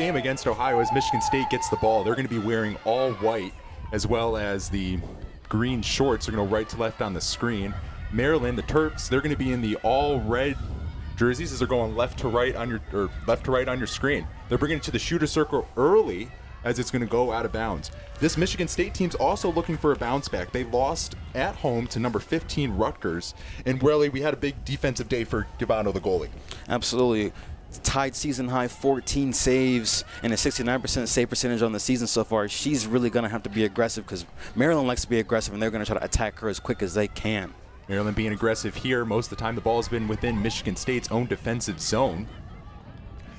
game against Ohio as Michigan State gets the ball. They're going to be wearing all white as well as the green shorts. They're going to right to left on the screen. Maryland, the Terps, they're going to be in the all red jerseys as they're going left to right on your screen. They're bringing it to the shooter circle early as it's going to go out of bounds. This Michigan State team's also looking for a bounce back. They lost at home to number 15 Rutgers, and really we had a big defensive day for Gaitan, the goalie. Absolutely. Tied season high 14 saves and a 69% save percentage on the season so far. She's really going to have to be aggressive because Maryland likes to be aggressive, and they're going to try to attack her as quick as they can. Maryland being aggressive here. Most of the time the ball has been within Michigan State's own defensive zone.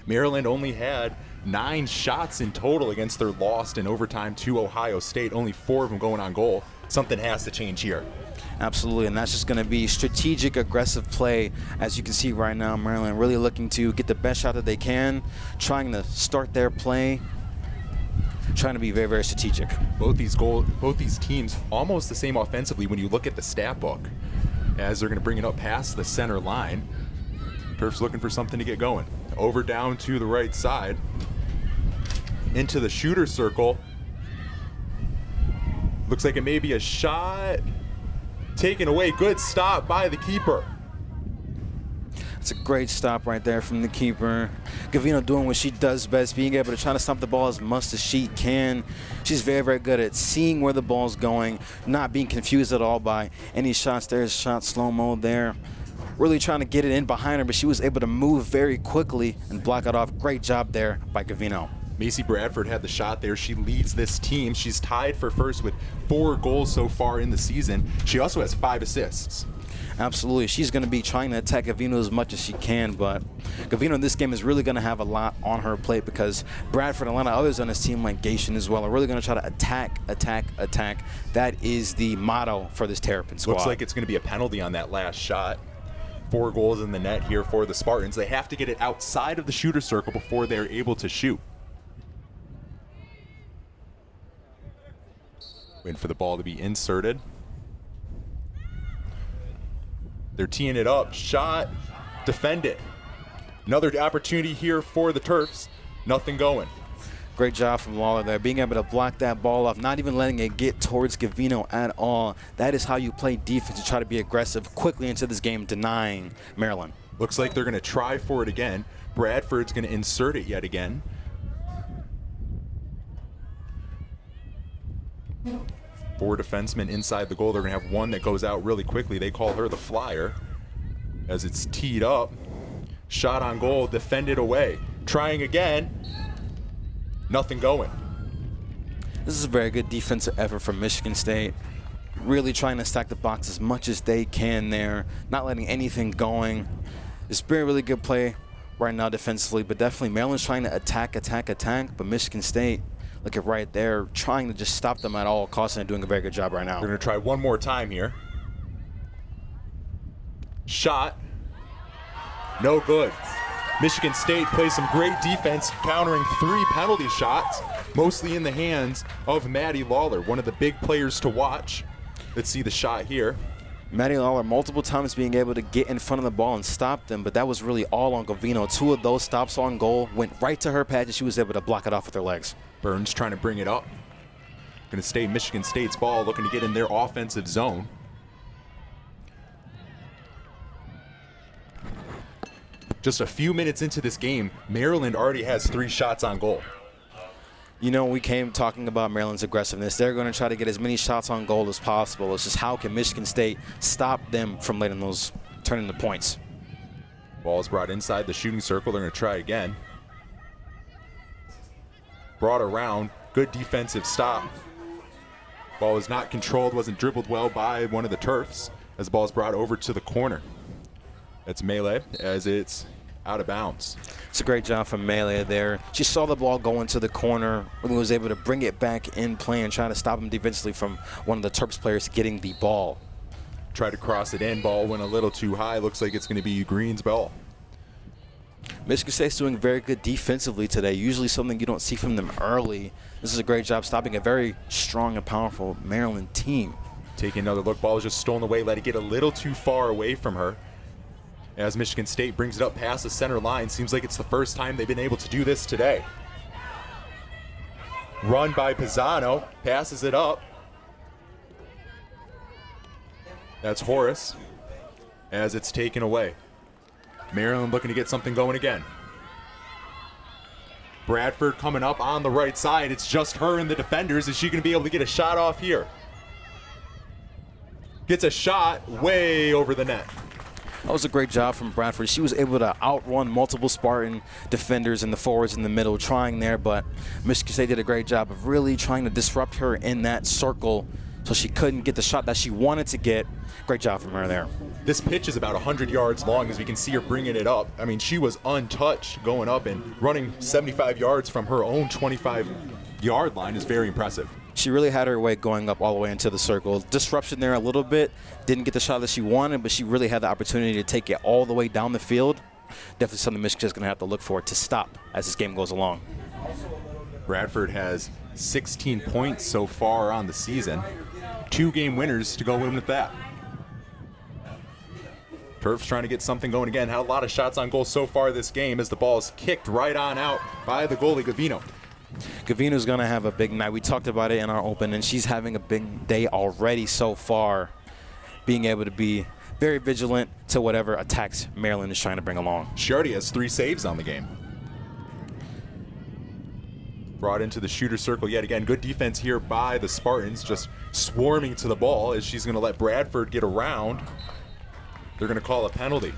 Maryland only had 9 shots in total against their loss in overtime to Ohio State. Only 4 of them going on goal. Something has to change here. Absolutely, and that's just going to be strategic, aggressive play. As you can see right now, Maryland really looking to get the best shot that they can, trying to start their play, trying to be very, very strategic. Both these teams almost the same offensively when you look at the stat book, as they're going to bring it up past the center line. Terps looking for something to get going. Over down to the right side, into the shooter circle. Looks like it may be a shot taken away. Good stop by the keeper. It's a great stop right there from the keeper. Gaitan doing what she does best, being able to try to stop the ball as much as she can. She's very, very good at seeing where the ball's going, not being confused at all by any shots. There's shot slow-mo there. Really trying to get it in behind her, but she was able to move very quickly and block it off. Great job there by Gaitan. Macy Bradford had the shot there. She leads this team. She's tied for first with 4 goals so far in the season. She also has 5 assists. Absolutely. She's going to be trying to attack Gaitan as much as she can, but Gaitan in this game is really going to have a lot on her plate because Bradford and a lot of others on this team like Gaitan as well are really going to try to attack. That is the motto for this Terrapin squad. Looks like it's going to be a penalty on that last shot. 4 goals in the net here for the Spartans. They have to get it outside of the shooter circle before they're able to shoot. Waiting for the ball to be inserted. They're teeing it up. Shot. Defended. Another opportunity here for the Terps. Nothing going. Great job from Lawler there, being able to block that ball off, not even letting it get towards Gaitan at all. That is how you play defense, to try to be aggressive quickly into this game, denying Maryland. Looks like they're going to try for it again. Bradford's going to insert it yet again. Four defensemen inside the goal. They're going to have one that goes out really quickly. They call her the flyer as it's teed up. Shot on goal, defended away. Trying again. Nothing going. This is a very good defensive effort from Michigan State. Really trying to stack the box as much as they can there. Not letting anything going. It's been a really good play right now defensively, but definitely Maryland's trying to attack. But Michigan State, look at right there, trying to just stop them at all costs and doing a very good job right now. They're going to try one more time here. Shot. No good. Michigan State plays some great defense, countering 3 penalty shots, mostly in the hands of Maddie Lawler, one of the big players to watch. Let's see the shot here. Maddie Lawler multiple times being able to get in front of the ball and stop them, but that was really all on Gaitan. 2 of those stops on goal went right to her pad, and she was able to block it off with her legs. Burns trying to bring it up. Going to stay Michigan State's ball, looking to get in their offensive zone. Just a few minutes into this game, Maryland already has 3 shots on goal. You know, we came talking about Maryland's aggressiveness. They're going to try to get as many shots on goal as possible. It's just how can Michigan State stop them from letting those turn into points. Ball is brought inside the shooting circle. They're going to try again. Brought around. Good defensive stop. Ball was not controlled, wasn't dribbled well by one of the Terps as the ball is brought over to the corner. That's Melee as it's out of bounds. It's a great job from Melee there. She saw the ball go into the corner and was able to bring it back in play and try to stop him defensively from one of the Terps players getting the ball. Tried to cross it in. Ball went a little too high. Looks like it's going to be Green's ball. Michigan State's doing very good defensively today, usually something you don't see from them early. This is a great job stopping a very strong and powerful Maryland team. Taking another look. Ball was just stolen away. Let it get a little too far away from her. As Michigan State brings it up past the center line. Seems like it's the first time they've been able to do this today. run by Pisano, passes it up. That's Horace as it's taken away. Maryland looking to get something going again. Bradford coming up on the right side. It's just her and the defenders. Is she going to be able to get a shot off here? Gets a shot way over the net. That was a great job from Bradford. She was able to outrun multiple Spartan defenders and the forwards in the middle trying there, but Michigan State did a great job of really trying to disrupt her in that circle so she couldn't get the shot that she wanted to get. Great job from her there. This pitch is about 100 yards long as we can see her bringing it up. I mean, she was untouched going up and running 75 yards from her own 25-yard line is very impressive. She really had her way going up all the way into the circle. Disruption there a little bit. Didn't get the shot that she wanted, but she really had the opportunity to take it all the way down the field. Definitely something Michigan's going to have to look for to stop as this game goes along. Bradford has 16 points so far on the season. 2 game winners to go in with that. Terps trying to get something going again. Had a lot of shots on goal so far this game as the ball is kicked right on out by the goalie, Gavino. Gavino's going to have a big night. We talked about it in our open, and she's having a big day already so far, being able to be very vigilant to whatever attacks Maryland is trying to bring along. She already has 3 saves on the game. Brought into the shooter circle yet again. Good defense here by the Spartans, just swarming to the ball as she's going to let Bradford get around. They're going to call a penalty.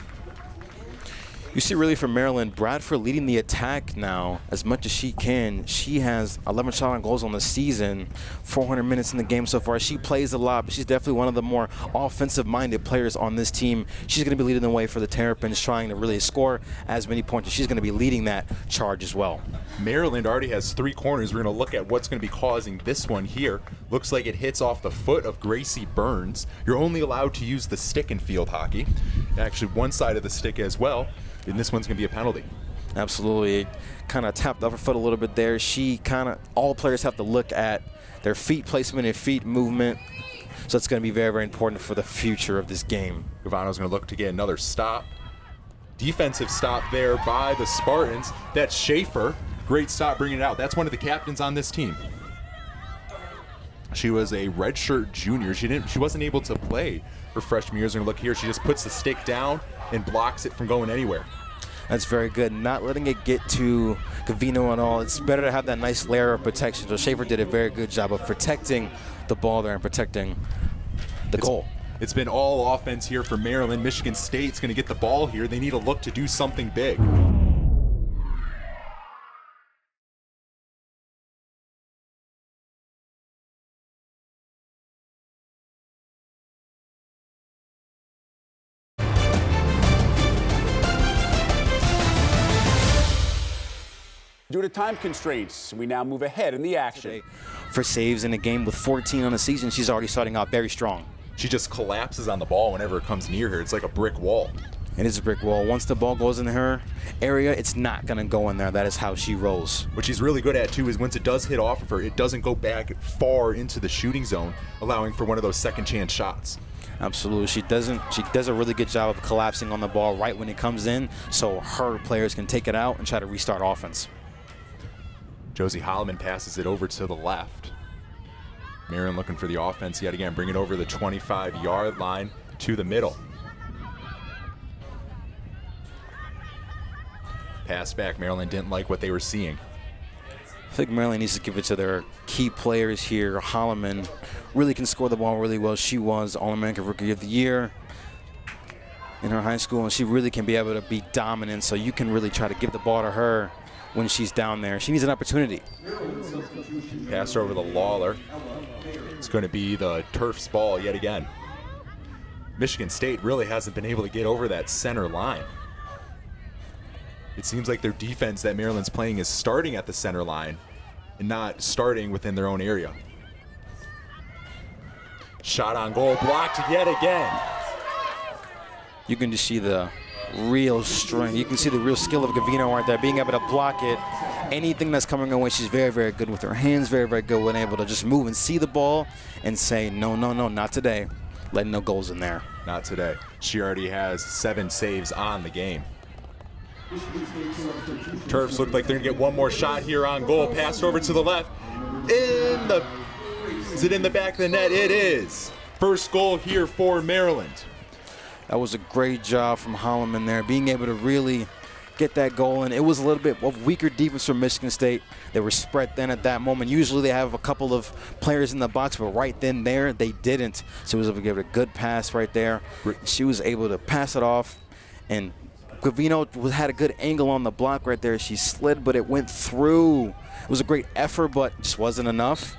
You see really from Maryland, Bradford leading the attack now as much as she can. She has 11 shot on goals on the season, 400 minutes in the game so far. She plays a lot, but she's definitely one of the more offensive-minded players on this team. She's going to be leading the way for the Terrapins, trying to really score as many points. She's going to be leading that charge as well. Maryland already has 3 corners. We're going to look at what's going to be causing this one here. Looks like it hits off the foot of Gracie Burns. You're only allowed to use the stick in field hockey. Actually, one side of the stick as well. And this one's going to be a penalty. Absolutely. Kind of tapped off her foot a little bit there. All players have to look at their feet placement and feet movement. So it's going to be very, very important for the future of this game. Gavano's going to look to get another stop. Defensive stop there by the Spartans. That's Schaefer. Great stop bringing it out. That's one of the captains on this team. She was a redshirt junior. She wasn't able to play her freshman years. We're going to look here. She just puts the stick down and blocks it from going anywhere. That's very good. Not letting it get to Gavino at all. It's better to have that nice layer of protection. So Schaefer did a very good job of protecting the ball there and protecting the goal. It's been all offense here for Maryland. Michigan State's going to get the ball here. They need to look to do something big. Due to time constraints, we now move ahead in the action. For saves in a game with 14 on the season, she's already starting out very strong. She just collapses on the ball whenever it comes near her. It's like a brick wall. It is a brick wall. Once the ball goes in her area, it's not going to go in there. That is how she rolls. What she's really good at, too, is once it does hit off of her, it doesn't go back far into the shooting zone, allowing for one of those second chance shots. Absolutely. She does a really good job of collapsing on the ball right when it comes in so her players can take it out and try to restart offense. Josie Hollamon passes it over to the left. Maryland looking for the offense yet again, bring it over the 25-yard line to the middle. Pass back. Maryland didn't like what they were seeing. I think Maryland needs to give it to their key players here. Hollamon really can score the ball really well. She was All-American Rookie of the Year in her high school, and she really can be able to be dominant, so you can really try to give the ball to her when she's down there. She needs an opportunity. Pass over to Lawler. It's going to be the Turf's ball yet again. Michigan State really hasn't been able to get over that center line. It seems like their defense that Maryland's playing is starting at the center line and not starting within their own area. Shot on goal, blocked yet again. You can just see the real strength. You can see the real skill of Gavino right there, being able to block it. Anything that's coming her way, she's very, very good with her hands, very, very good when able to just move and see the ball and say, no, no, no, not today. Letting no goals in there. Not today. She already has 7 saves on the game. Terps look like they're going to get one more shot here on goal. Passed over to the left. Is it in the back of the net? It is. First goal here for Maryland. That was a great job from Hollamon there, being able to really get that goal. And it was a little bit of weaker defense from Michigan State. They were spread thin at that moment. Usually they have a couple of players in the box, but right then there, they didn't. So he was able to give it a good pass right there. She was able to pass it off, and Gavino had a good angle on the block right there. She slid, but it went through. It was a great effort, but just wasn't enough.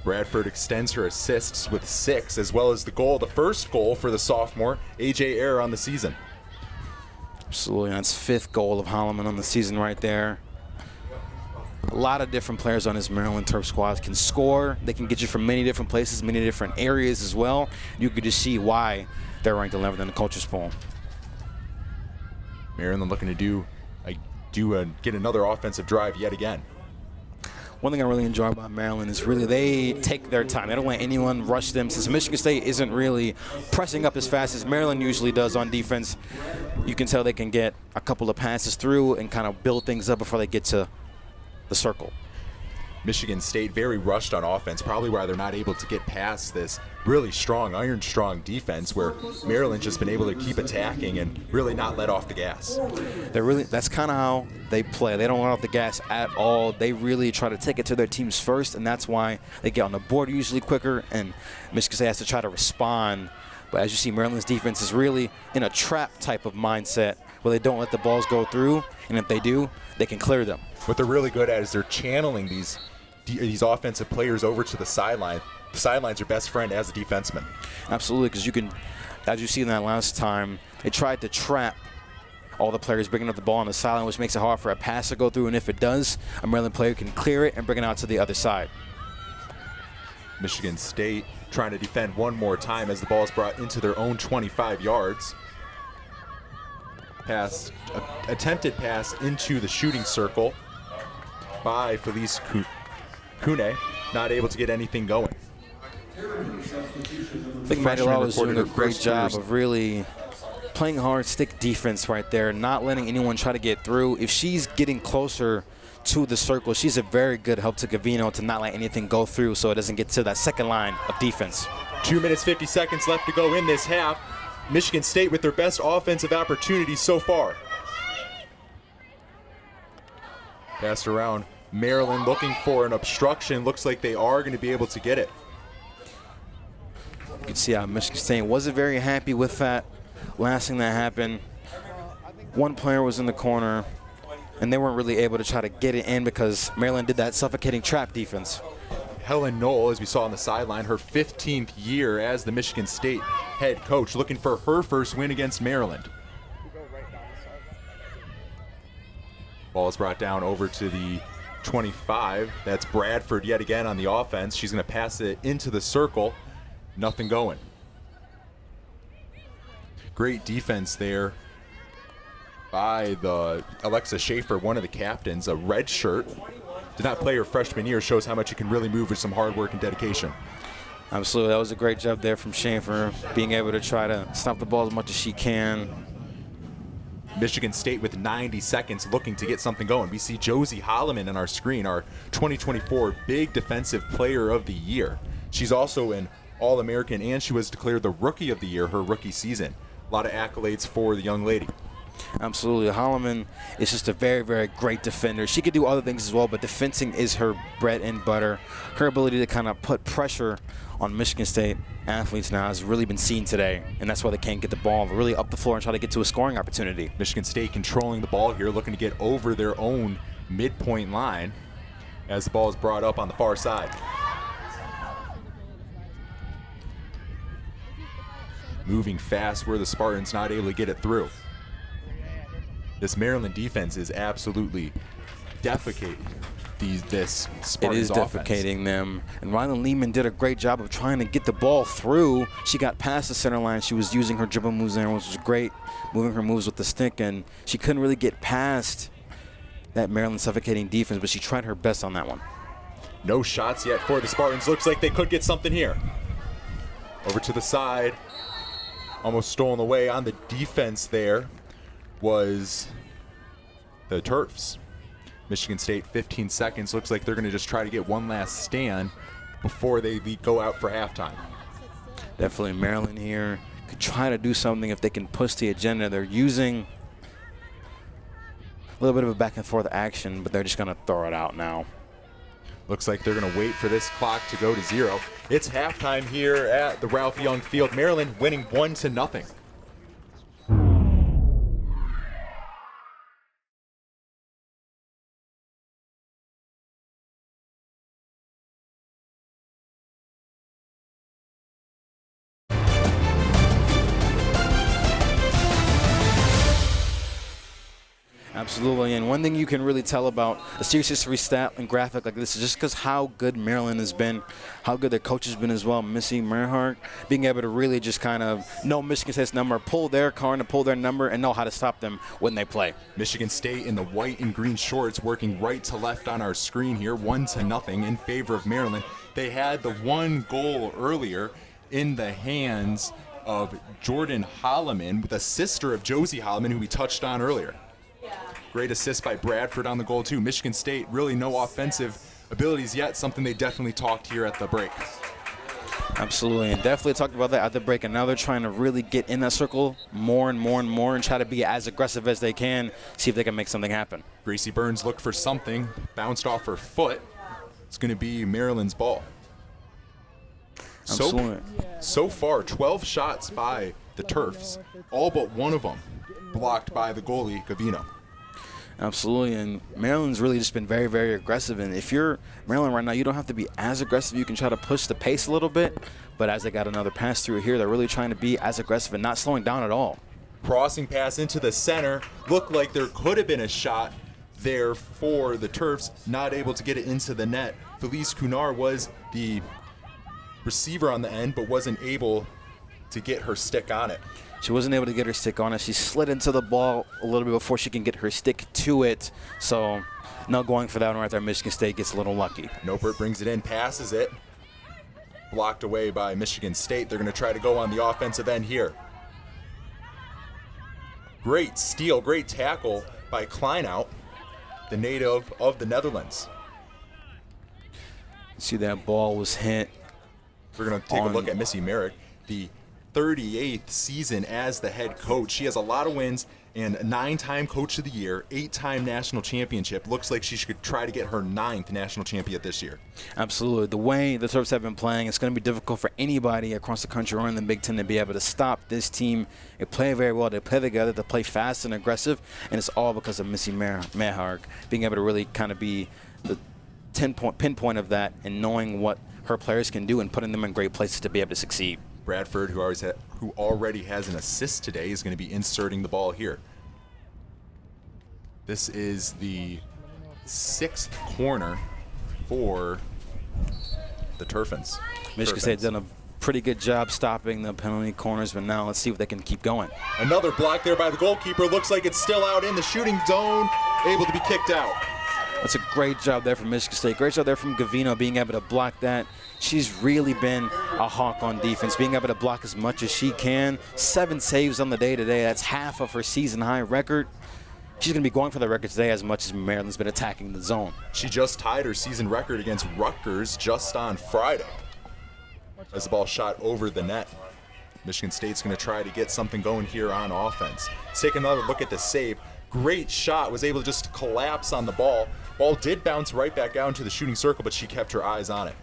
Bradford extends her assists with 6, as well as the goal, the first goal for the sophomore, AJ Ayer, on the season. Absolutely, that's 5th goal of Hollamon on the season right there. A lot of different players on this Maryland Terp squad can score. They can get you from many different places, many different areas as well. You could just see why they're ranked 11th in the coaches poll. Maryland looking to get another offensive drive yet again. One thing I really enjoy about Maryland is really they take their time. They don't let anyone rush them. Since Michigan State isn't really pressing up as fast as Maryland usually does on defense, you can tell they can get a couple of passes through and kind of build things up before they get to the circle. Michigan State very rushed on offense, probably why they're not able to get past this really strong, iron-strong defense where Maryland's just been able to keep attacking and really not let off the gas. That's kind of how they play. They don't let off the gas at all. They really try to take it to their teams first, and that's why they get on the board usually quicker, and Michigan State has to try to respond. But as you see, Maryland's defense is really in a trap type of mindset where they don't let the balls go through, and if they do, they can clear them. What they're really good at is they're channeling these offensive players over to the sideline. The sideline's your best friend as a defenseman. Absolutely, because you can, as you see in that last time, they tried to trap all the players bringing up the ball on the sideline, which makes it hard for a pass to go through, and if it does, a Maryland player can clear it and bring it out to the other side. Michigan State trying to defend one more time as the ball is brought into their own 25 yards. Attempted pass into the shooting circle by Felice Kune, not able to get anything going. I think Maddie is doing a great job of really playing hard stick defense right there, not letting anyone try to get through. If she's getting closer to the circle, she's a very good help to Gavino to not let anything go through so it doesn't get to that second line of defense. 2 minutes, 50 seconds left to go in this half. Michigan State with their best offensive opportunities so far. Passed around. Maryland looking for an obstruction. Looks like they are going to be able to get it. You can see how Michigan State wasn't very happy with that last thing that happened. One player was in the corner, and they weren't really able to try to get it in because Maryland did that suffocating trap defense. Helen Knoll, as we saw on the sideline, her 15th year as the Michigan State head coach, looking for her first win against Maryland. Ball is brought down over to the 25. That's Bradford yet again on the offense. She's going to pass it into the circle. Nothing going. Great defense there by the Alexa Schaefer, one of the captains, a red shirt. Did not play her freshman year, shows how much you can really move with some hard work and dedication. Absolutely, that was a great job there from Schaefer, being able to try to stop the ball as much as she can. Michigan State with 90 seconds looking to get something going. We see Josie Hollamon on our screen, our 2024 Big Defensive Player of the Year. She's also an All-American, and she was declared the Rookie of the Year her rookie season. A lot of accolades for the young lady. Absolutely. Hollamon is just a very, very great defender. She could do other things as well, but defending is her bread and butter. Her ability to kind of put pressure on Michigan State athletes now has really been seen today, and that's why they can't get the ball really up the floor and try to get to a scoring opportunity. Michigan State controlling the ball here, looking to get over their own midpoint line as the ball is brought up on the far side. Moving fast where the Spartans not able to get it through. This Maryland defense is absolutely defecating this Spartans offense. It is defecating them. And Rylan Lehman did a great job of trying to get the ball through. She got past the center line. She was using her dribble moves there, which was great, moving her moves with the stick, and she couldn't really get past that Maryland suffocating defense, but she tried her best on that one. No shots yet for the Spartans. Looks like they could get something here. Over to the side. Almost stolen away on the defense there was the Terps. Michigan State 15 seconds. Looks like they're going to just try to get one last stand before they go out for halftime. Definitely Maryland here could try to do something if they can push the agenda. They're using a little bit of a back and forth action, but they're just going to throw it out now. Looks like they're going to wait for this clock to go to 0. It's halftime here at the Ralph Young Field. Maryland winning 1-0. Absolutely, and one thing you can really tell about a series history stat and graphic like this is just because how good Maryland has been, how good their coach has been as well. Missy Merhart being able to really just kind of know Michigan State's number, pull their card and pull their number, and know how to stop them when they play. Michigan State in the white and green shorts working right to left on our screen here, 1-0 in favor of Maryland. They had the one goal earlier in the hands of Jordyn Hollamon, with a sister of Josie Hollamon, who we touched on earlier. Great assist by Bradford on the goal, too. Michigan State, really no offensive abilities yet, something they definitely talked here at the break. Absolutely, and definitely talked about that at the break, and now they're trying to really get in that circle more and more and more and try to be as aggressive as they can, see if they can make something happen. Gracie Burns looked for something, bounced off her foot. It's going to be Maryland's ball. So far, 12 shots by the Terps, all but one of them blocked by the goalie, Gavino. Absolutely, and Maryland's really just been very, very aggressive. And if you're Maryland right now, you don't have to be as aggressive. You can try to push the pace a little bit, but as they got another pass through here, they're really trying to be as aggressive and not slowing down at all. Crossing pass into the center. Looked like there could have been a shot there for the Terps, not able to get it into the net. Felice Cunard was the receiver on the end, but wasn't able to get her stick on it. She wasn't able to get her stick on it. She slid into the ball a little bit before she can get her stick to it. So no going for that one right there. Michigan State gets a little lucky. Nopert brings it in, passes it. Blocked away by Michigan State. They're going to try to go on the offensive end here. Great steal, great tackle by Kleinout, the native of the Netherlands. See that ball was hit. We're going to take a look at Missy Merrick, the 38th season as the head coach. She has a lot of wins and a 9-time Coach of the Year, 8-time national championship. Looks like she should try to get her 9th national champion this year. Absolutely. The way the Terps have been playing, it's going to be difficult for anybody across the country or in the Big Ten to be able to stop this team. They play very well. They play together. They play fast and aggressive, and it's all because of Missy Merhart being able to really kind of be the pinpoint of that and knowing what her players can do and putting them in great places to be able to succeed. Bradford, who already has an assist today, is going to be inserting the ball here. This is the 6th corner for the Terfins. Michigan State done a pretty good job stopping the penalty corners, but now let's see if they can keep going. Another block there by the goalkeeper. Looks like it's still out in the shooting zone, able to be kicked out. That's a great job there from Michigan State. Great job there from Gavino being able to block that. She's really been a hawk on defense, being able to block as much as she can. 7 saves on the day today. That's half of her season high record. She's going to be going for the record today as much as Maryland's been attacking the zone. She just tied her season record against Rutgers just on Friday as the ball shot over the net. Michigan State's going to try to get something going here on offense. Let's take another look at the save. Great shot, was able to just collapse on the ball. Ball did bounce right back out into the shooting circle, but she kept her eyes on it.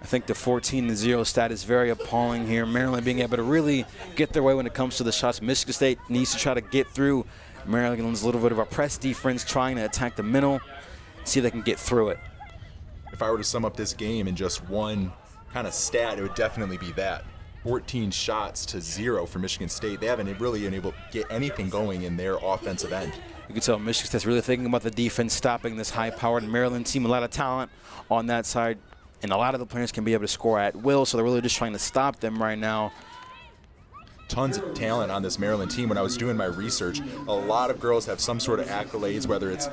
I think the 14-0 stat is very appalling here. Maryland being able to really get their way when it comes to the shots. Michigan State needs to try to get through Maryland's little bit of a press defense, trying to attack the middle, see if they can get through it. If I were to sum up this game in just one kind of stat, it would definitely be that. 14 shots to 0 for Michigan State. They haven't really been able to get anything going in their offensive end. You can tell Michigan State's really thinking about the defense, stopping this high-powered Maryland team. A lot of talent on that side, and a lot of the players can be able to score at will, so they're really just trying to stop them right now. Tons of talent on this Maryland team. When I was doing my research, a lot of girls have some sort of accolades, whether it's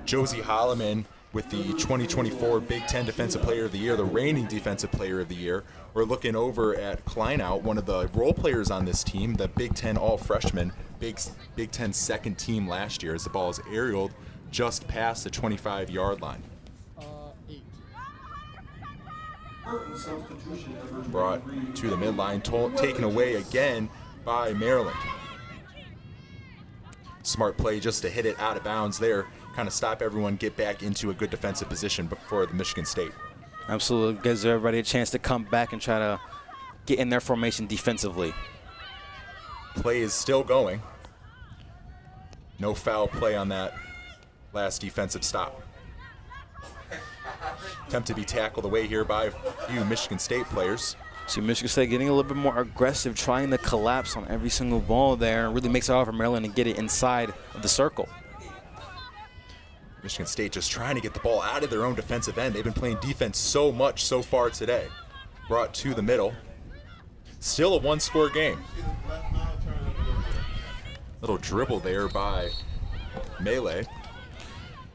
Josie Hollamon with the 2024 Big Ten Defensive Player of the Year, the reigning Defensive Player of the Year. We're looking over at Kleinout, one of the role players on this team, the Big Ten All-Freshman, Big Ten second team last year, as the ball is aerialed just past the 25-yard line. Brought to the midline, taken away again by Maryland. Smart play just to hit it out of bounds there, kind of stop everyone, get back into a good defensive position before the Michigan State. Absolutely, gives everybody a chance to come back and try to get in their formation defensively. Play is still going. No foul play on that last defensive stop. Attempt to be tackled away here by a few Michigan State players. See Michigan State getting a little bit more aggressive, trying to collapse on every single ball there. Really makes it hard for Maryland to get it inside of the circle. Michigan State just trying to get the ball out of their own defensive end. They've been playing defense so much so far today. Brought to the middle. Still a one-score game. Little dribble there by Melee.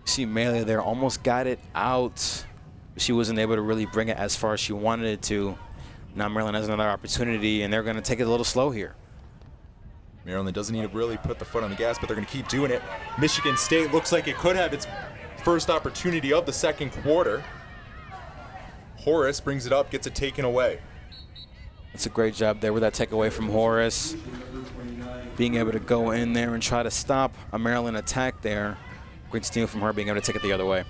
See Melee there, almost got it out. She wasn't able to really bring it as far as she wanted it to. Now Maryland has another opportunity, and they're going to take it a little slow here. Maryland doesn't need to really put the foot on the gas, but they're going to keep doing it. Michigan State looks like it could have its first opportunity of the second quarter. Horace brings it up, gets it taken away. That's a great job there with that takeaway from Horace. Being able to go in there and try to stop a Maryland attack there. Great steal from her, being able to take it the other way.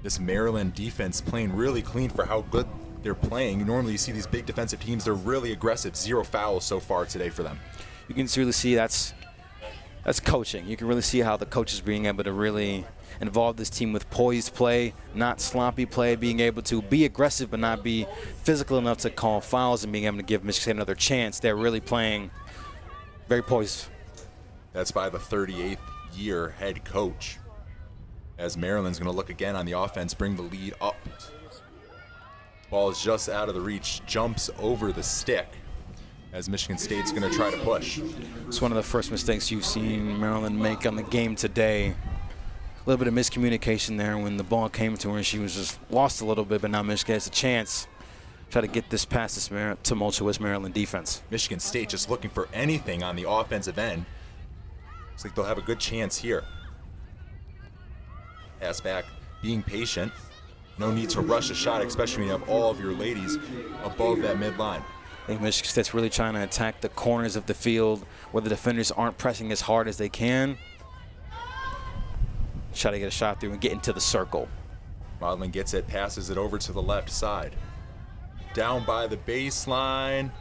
This Maryland defense playing really clean for how good they're playing. Normally you see these big defensive teams, they're really aggressive. 0 fouls so far today for them. You can really see that's coaching. You can really see how the coach is being able to really involve this team with poised play, not sloppy play, being able to be aggressive but not be physical enough to call fouls, and being able to give Michigan State another chance. They're really playing very poised. That's by the 38th year head coach. As Maryland's going to look again on the offense, bring the lead up. Ball is just out of the reach, jumps over the stick as Michigan State's going to try to push. It's one of the first mistakes you've seen Maryland make on the game today. A little bit of miscommunication there when the ball came to her, and she was just lost a little bit, but now Michigan has a chance to try to get this past this tumultuous Maryland defense. Michigan State just looking for anything on the offensive end. Looks like they'll have a good chance here. Pass back, being patient. No need to rush a shot, especially when you have all of your ladies above that midline. I think Michigan State's really trying to attack the corners of the field where the defenders aren't pressing as hard as they can. Try to get a shot through and get into the circle. Maudlin gets it, passes it over to the left side. Down by the baseline.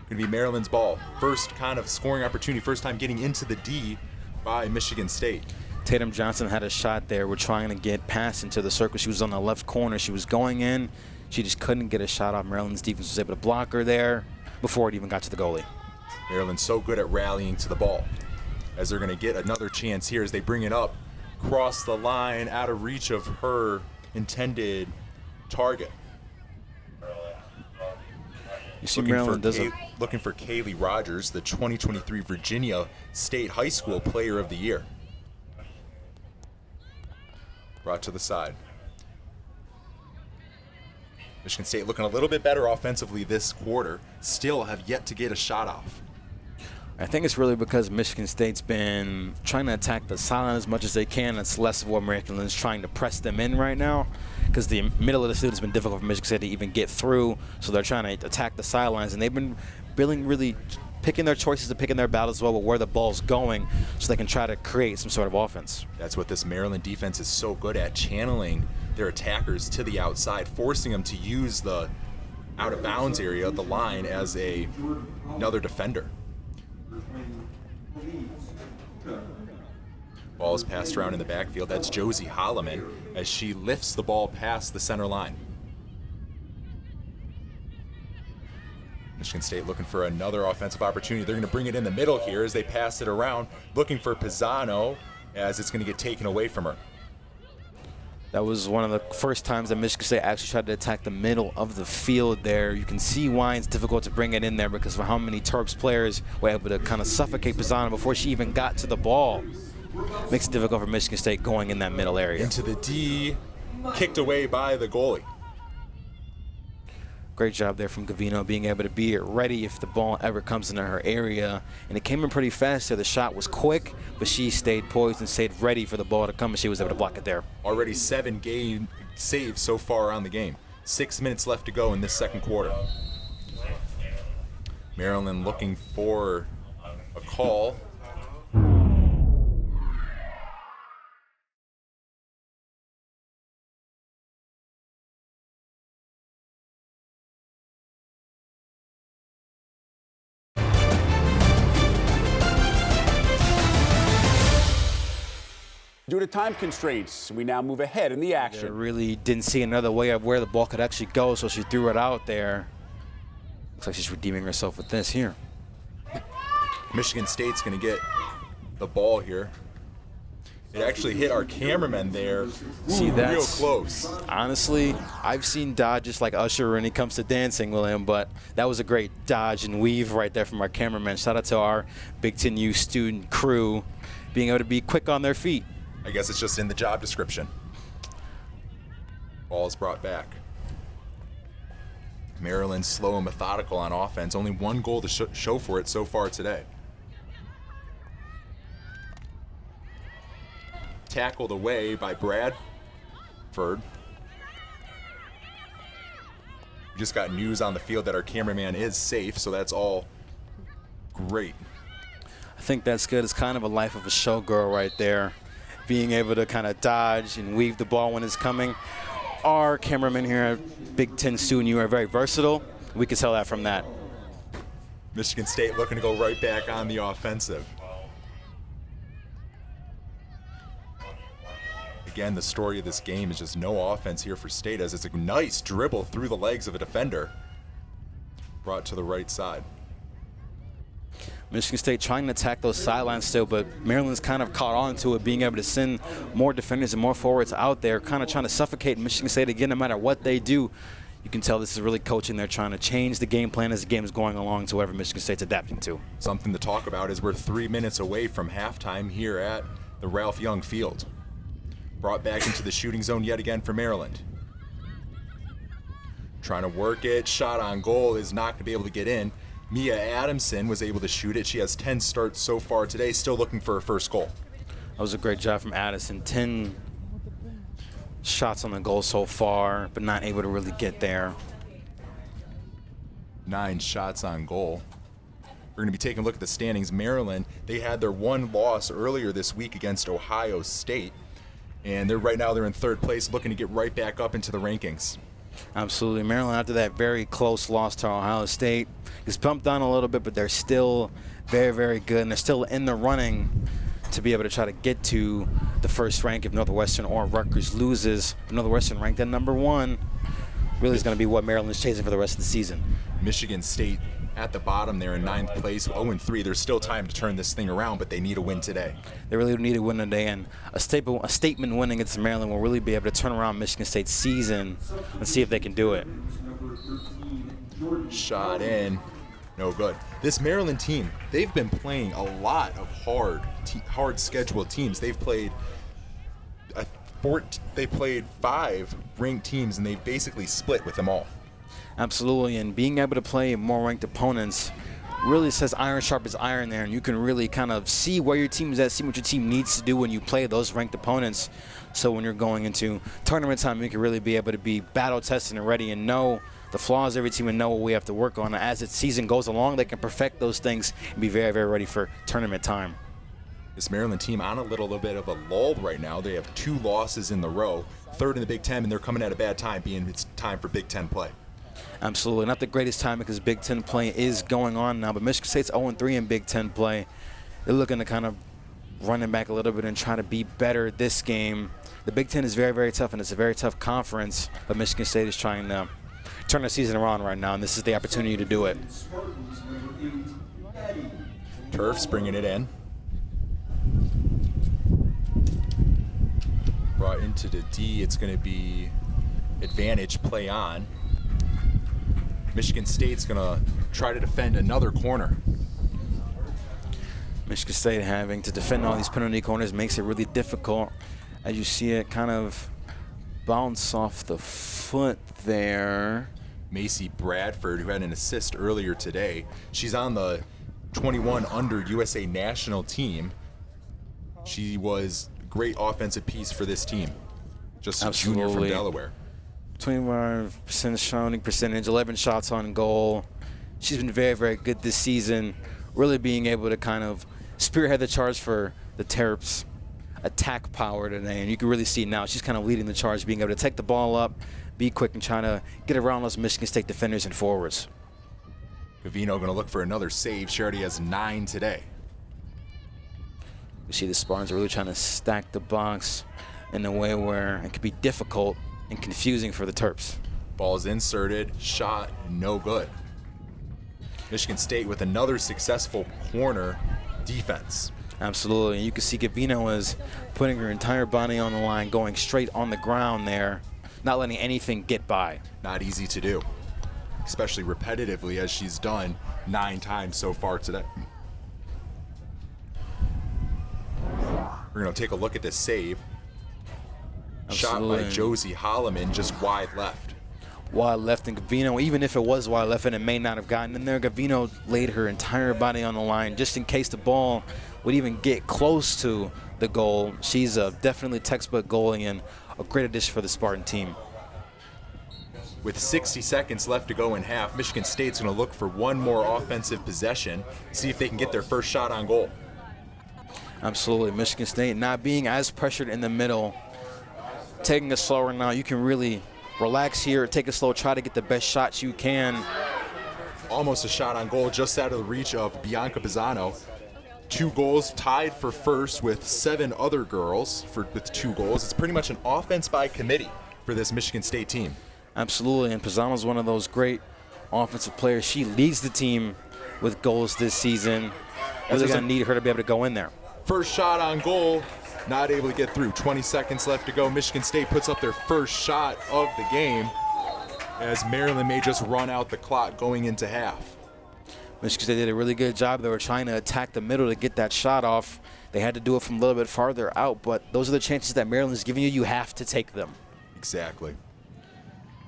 Going to be Maryland's ball. First kind of scoring opportunity, first time getting into the D by Michigan State. Tatum Johnson had a shot there. We're trying to get past into the circle. She was on the left corner. She was going in. She just couldn't get a shot off. Maryland's defense was able to block her there before it even got to the goalie. Maryland's so good at rallying to the ball. As they're going to get another chance here as they bring it up, cross the line, out of reach of her intended target. You see Maryland looking for Kaylee Rogers, the 2023 Virginia State High School Player of the Year. Brought to the side. Michigan State looking a little bit better offensively this quarter. Still have yet to get a shot off. I think it's really because Michigan State's been trying to attack the sideline as much as they can. It's less of what Maryland's trying to press them in right now, because the middle of the field has been difficult for Michigan State to even get through. So they're trying to attack the sidelines, and they've been really picking their choices and picking their battles as well with where the ball's going, so they can try to create some sort of offense. That's what this Maryland defense is so good at, channeling their attackers to the outside, forcing them to use the out-of-bounds area, the line, as another defender. Ball is passed around in the backfield. That's Josie Hollamon as she lifts the ball past the center line. Michigan State looking for another offensive opportunity. They're going to bring it in the middle here as they pass it around, looking for Pisano as it's going to get taken away from her. That was one of the first times that Michigan State actually tried to attack the middle of the field there. You can see why it's difficult to bring it in there, because of how many Terps players were able to kind of suffocate Pisano before she even got to the ball. Makes it difficult for Michigan State going in that middle area. Into the D, kicked away by the goalie. Great job there from Gavino, being able to be ready if the ball ever comes into her area. And it came in pretty fast there. The shot was quick, but she stayed poised and stayed ready for the ball to come, and she was able to block it there. Already 7 game saves so far on the game. 6 minutes left to go in this second quarter. Maryland looking for a call. Due to time constraints, we now move ahead in the action. They really didn't see another way of where the ball could actually go, so she threw it out there. Looks like she's redeeming herself with this here. Michigan State's going to get the ball here. It actually hit our cameraman there. See, that's real close. Honestly, I've seen dodges like Usher when it comes to dancing, William, but that was a great dodge and weave right there from our cameraman. Shout out to our Big Ten U student crew being able to be quick on their feet. I guess it's just in the job description. Ball is brought back. Maryland slow and methodical on offense. Only 1 goal to show for it so far today. Tackled away by Bradford. We just got news on the field that our cameraman is safe, so that's all great. I think that's good. It's kind of a life of a showgirl right there. Being able to kind of dodge and weave the ball when it's coming. Our cameramen here at Big Ten student, you are very versatile. We can tell that from that. Michigan State looking to go right back on the offensive. Again, the story of this game is just no offense here for State, as it's a nice dribble through the legs of a defender. Brought to the right side. Michigan State trying to attack those sidelines still, but Maryland's kind of caught on to it, being able to send more defenders and more forwards out there, kind of trying to suffocate Michigan State again, no matter what they do. You can tell this is really coaching. They're trying to change the game plan as the game is going along to whatever Michigan State's adapting to. Something to talk about is we're 3 minutes away from halftime here at the Ralph Young Field. Brought back into the shooting zone yet again for Maryland. Trying to work it. Shot on goal is not going to be able to get in. Mia Adamson was able to shoot it. She has 10 starts so far today, still looking for her first goal. That was a great job from Addison. 10 shots on the goal so far, but not able to really get there. 9 shots on goal. We're going to be taking a look at the standings. Maryland, they had their 1 loss earlier this week against Ohio State, and right now they're in 3rd place, looking to get right back up into the rankings. Absolutely. Maryland, after that very close loss to Ohio State, is bumped down a little bit, but they're still very, very good, and they're still in the running to be able to try to get to the first rank if Northwestern or Rutgers loses. Northwestern ranked at number 1 really is going to be what Maryland's chasing for the rest of the season. Michigan State at the bottom there in 9th place, 0-3. There's still time to turn this thing around, but they need a win today. They really need a win today, and a statement win against Maryland will really be able to turn around Michigan State's season and see if they can do it. Shot in, no good. This Maryland team, they've been playing a lot of hard scheduled teams. They've played 5 ranked teams, and they've basically split with them all. Absolutely, and being able to play more ranked opponents really says iron sharpens iron there, and you can really kind of see where your team is at, see what your team needs to do when you play those ranked opponents. So when you're going into tournament time, you can really be able to be battle tested and ready and know the flaws of every team and know what we have to work on. As the season goes along, they can perfect those things and be very, very ready for tournament time. This Maryland team on a little bit of a lull right now. They have 2 losses in the row, 3rd in the Big Ten, and they're coming at a bad time, being it's time for Big Ten play. Absolutely. Not the greatest time because Big Ten play is going on now, but Michigan State's 0-3 in Big Ten play. They're looking to kind of run it back a little bit and try to be better this game. The Big Ten is very, very tough, and it's a very tough conference, but Michigan State is trying to turn the season around right now, and this is the opportunity to do it. Turf's bringing it in. Brought into the D. It's going to be advantage play on. Michigan State's going to try to defend another corner. Michigan State having to defend all these penalty corners makes it really difficult. As you see it kind of bounce off the foot there. Macy Bradford, who had an assist earlier today. She's on the 21 under USA national team. She was a great offensive piece for this team. Just a junior from Delaware. 25% shooting percentage, 11 shots on goal. She's been very, very good this season, really being able to kind of spearhead the charge for the Terps. Attack power today, and you can really see now she's kind of leading the charge, being able to take the ball up, be quick, and trying to get around those Michigan State defenders and forwards. Gavino going to look for another save. She already has 9 today. You see the Spartans are really trying to stack the box in a way where it could be difficult and confusing for the Terps. Ball's inserted, shot, no good. Michigan State with another successful corner defense. Absolutely, and you can see Gavino is putting her entire body on the line, going straight on the ground there, not letting anything get by. Not easy to do, especially repetitively as she's done 9 times so far today. We're going to take a look at this save. Absolutely. Shot by Josie Hollamon, just wide left. Wide left, and Gavino, even if it was wide left and it may not have gotten in there, Gavino laid her entire body on the line just in case the ball would even get close to the goal. She's a definitely textbook goalie and a great addition for the Spartan team. With 60 seconds left to go in half, Michigan State's going to look for one more offensive possession, see if they can get their first shot on goal. Absolutely, Michigan State not being as pressured in the middle, taking it slower now. You can really relax here, take it slow, try to get the best shots you can. Almost a shot on goal, just out of the reach of Bianca Bizzano. 2 goals, tied for first with 7 other girls with 2 goals. It's pretty much an offense by committee for this Michigan State team. Absolutely, and Pizzano's one of those great offensive players. She leads the team with goals this season. Really going to need her to be able to go in there. First shot on goal, not able to get through. 20 seconds left to go. Michigan State puts up their first shot of the game as Maryland may just run out the clock going into half. Michigan State did a really good job. They were trying to attack the middle to get that shot off. They had to do it from a little bit farther out, but those are the chances that Maryland's giving you. You have to take them. Exactly.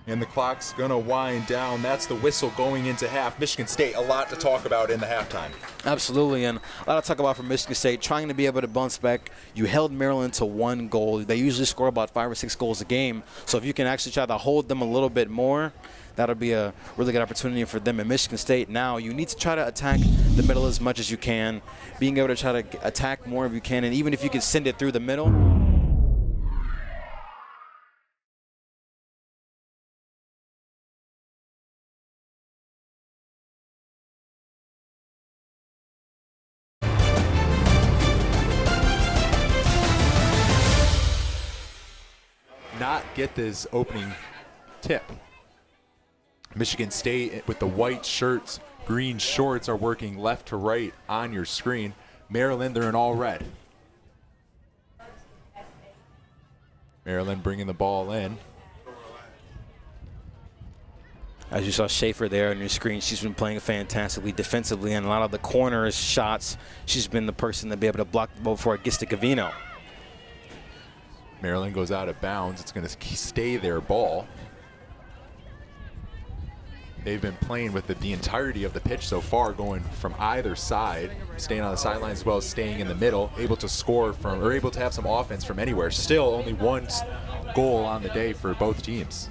And the clock's going to wind down. That's the whistle going into half. Michigan State, a lot to talk about in the halftime. Absolutely, and a lot to talk about for Michigan State, trying to be able to bounce back. You held Maryland to 1 goal. They usually score about 5 or 6 goals a game, so if you can actually try to hold them a little bit more, that'll be a really good opportunity for them. In Michigan State now, you need to try to attack the middle as much as you can, being able to try to attack more if you can, and even if you can send it through the middle. Not get this opening tip. Michigan State with the white shirts, green shorts are working left to right on your screen. Maryland, they're in all red. Maryland bringing the ball in. As you saw Schaefer there on your screen, she's been playing fantastically defensively, and a lot of the corners shots, she's been the person to be able to block the ball before it gets to Gavino. Maryland goes out of bounds. It's going to stay their ball. They've been playing with the entirety of the pitch so far, going from either side, staying on the sidelines as well as staying in the middle, able to score from, or able to have some offense from anywhere. Still only 1 goal on the day for both teams.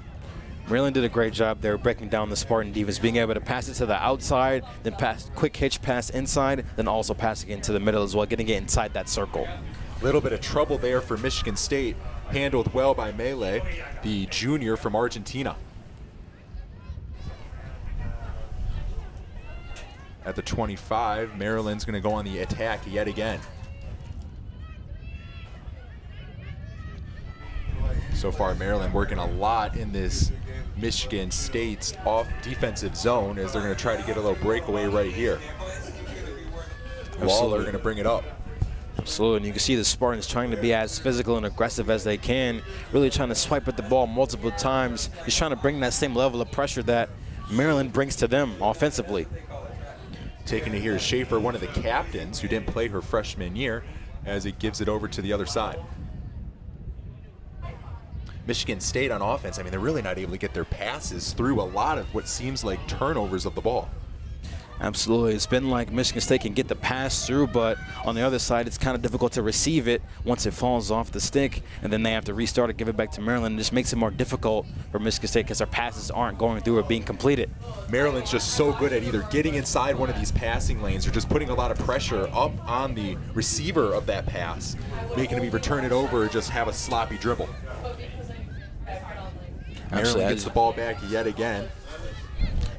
Maryland did a great job there breaking down the Spartan defense, being able to pass it to the outside, then pass, quick hitch pass inside, then also passing it into the middle as well, getting it inside that circle. A little bit of trouble there for Michigan State, handled well by Mele, the junior from Argentina. At the 25, Maryland's going to go on the attack yet again. So far, Maryland working a lot in this Michigan State's off defensive zone as they're going to try to get a little breakaway right here. Lawler going to bring it up. Absolutely, and you can see the Spartans trying to be as physical and aggressive as they can, really trying to swipe at the ball multiple times, just trying to bring that same level of pressure that Maryland brings to them offensively. Taking it here is Schaefer, one of the captains who didn't play her freshman year, as it gives it over to the other side. Michigan State on offense, I mean, they're really not able to get their passes through a lot of what seems like turnovers of the ball. Absolutely. It's been like Michigan State can get the pass through, but on the other side, it's kind of difficult to receive it once it falls off the stick, and then they have to restart it, give it back to Maryland. It just makes it more difficult for Michigan State because their passes aren't going through or being completed. Maryland's just so good at either getting inside one of these passing lanes or just putting a lot of pressure up on the receiver of that pass, making him either turn it over or just have a sloppy dribble. Maryland gets the ball back yet again.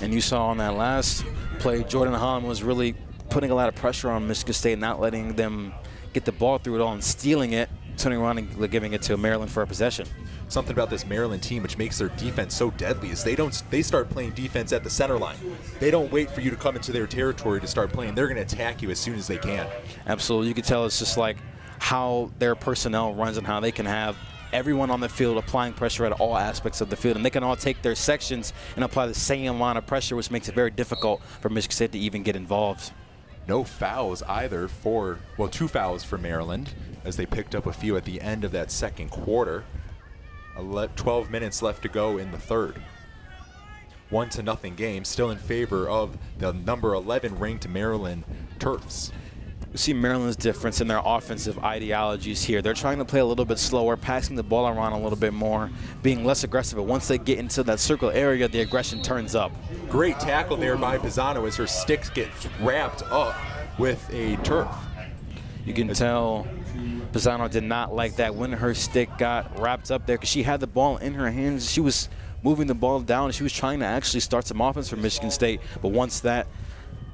And you saw on that last play, Jordyn and Hollamon was really putting a lot of pressure on Michigan State, not letting them get the ball through it all and stealing it, turning around and giving it to Maryland for a possession. Something about this Maryland team which makes their defense so deadly is they start playing defense at the center line. They don't wait for you to come into their territory to start playing. They're going to attack you as soon as they can. Absolutely. You can tell it's just like how their personnel runs and how they can have everyone on the field applying pressure at all aspects of the field, and they can all take their sections and apply the same amount of pressure, which makes it very difficult for Michigan State to even get involved. No fouls either for, well, 2 fouls for Maryland as they picked up a few at the end of that second quarter. 12 minutes left to go in the third. 1-0 game, still in favor of the number 11 ranked Maryland Terps. You see Maryland's difference in their offensive ideologies here. They're trying to play a little bit slower, passing the ball around a little bit more, being less aggressive. But once they get into that circle area, the aggression turns up. Great tackle there by Pisano as her sticks get wrapped up with a turf. You can tell Pisano did not like that when her stick got wrapped up there because she had the ball in her hands. She was moving the ball down. She was trying to actually start some offense for Michigan State. But once that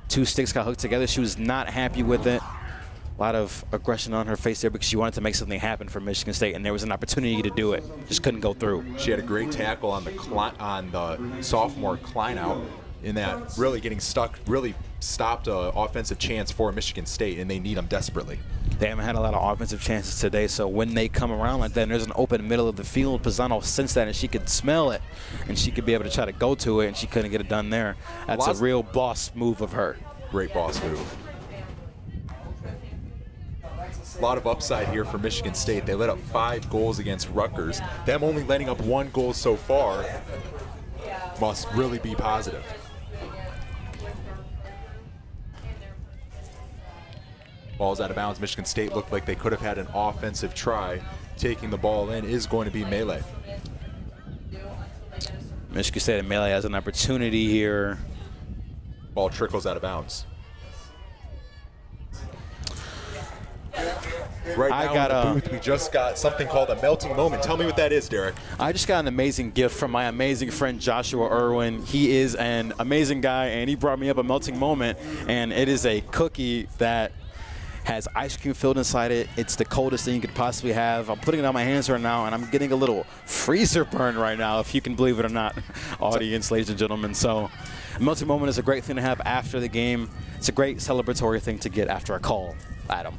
2 sticks got hooked together, she was not happy with it. A lot of aggression on her face there because she wanted to make something happen for Michigan State, and there was an opportunity to do it. Just couldn't go through. She had a great tackle on the sophomore Klein out in that really getting stuck, really stopped an offensive chance for Michigan State, and they need them desperately. They haven't had a lot of offensive chances today, so when they come around like that and there's an open middle of the field, Pisano sensed that and she could smell it, and she could be able to try to go to it, and she couldn't get it done there. That's a real boss move of her. Great boss move. A lot of upside here for Michigan State. They let up 5 goals against Rutgers. Them only letting up 1 goal so far must really be positive. Ball's out of bounds. Michigan State looked like they could have had an offensive try. Taking the ball in is going to be Melee. Michigan State and Melee has an opportunity here. Ball trickles out of bounds. Right now in the booth, we just got something called a melting moment. Tell me what that is, Derek. I just got an amazing gift from my amazing friend Joshua Irwin. He is an amazing guy, and he brought me up a melting moment, and it is a cookie that has ice cream filled inside it. It's the coldest thing you could possibly have. I'm putting it on my hands right now, and I'm getting a little freezer burn right now, if you can believe it or not, audience, ladies and gentlemen. So a melting moment is a great thing to have after the game. It's a great celebratory thing to get after a call, Adam.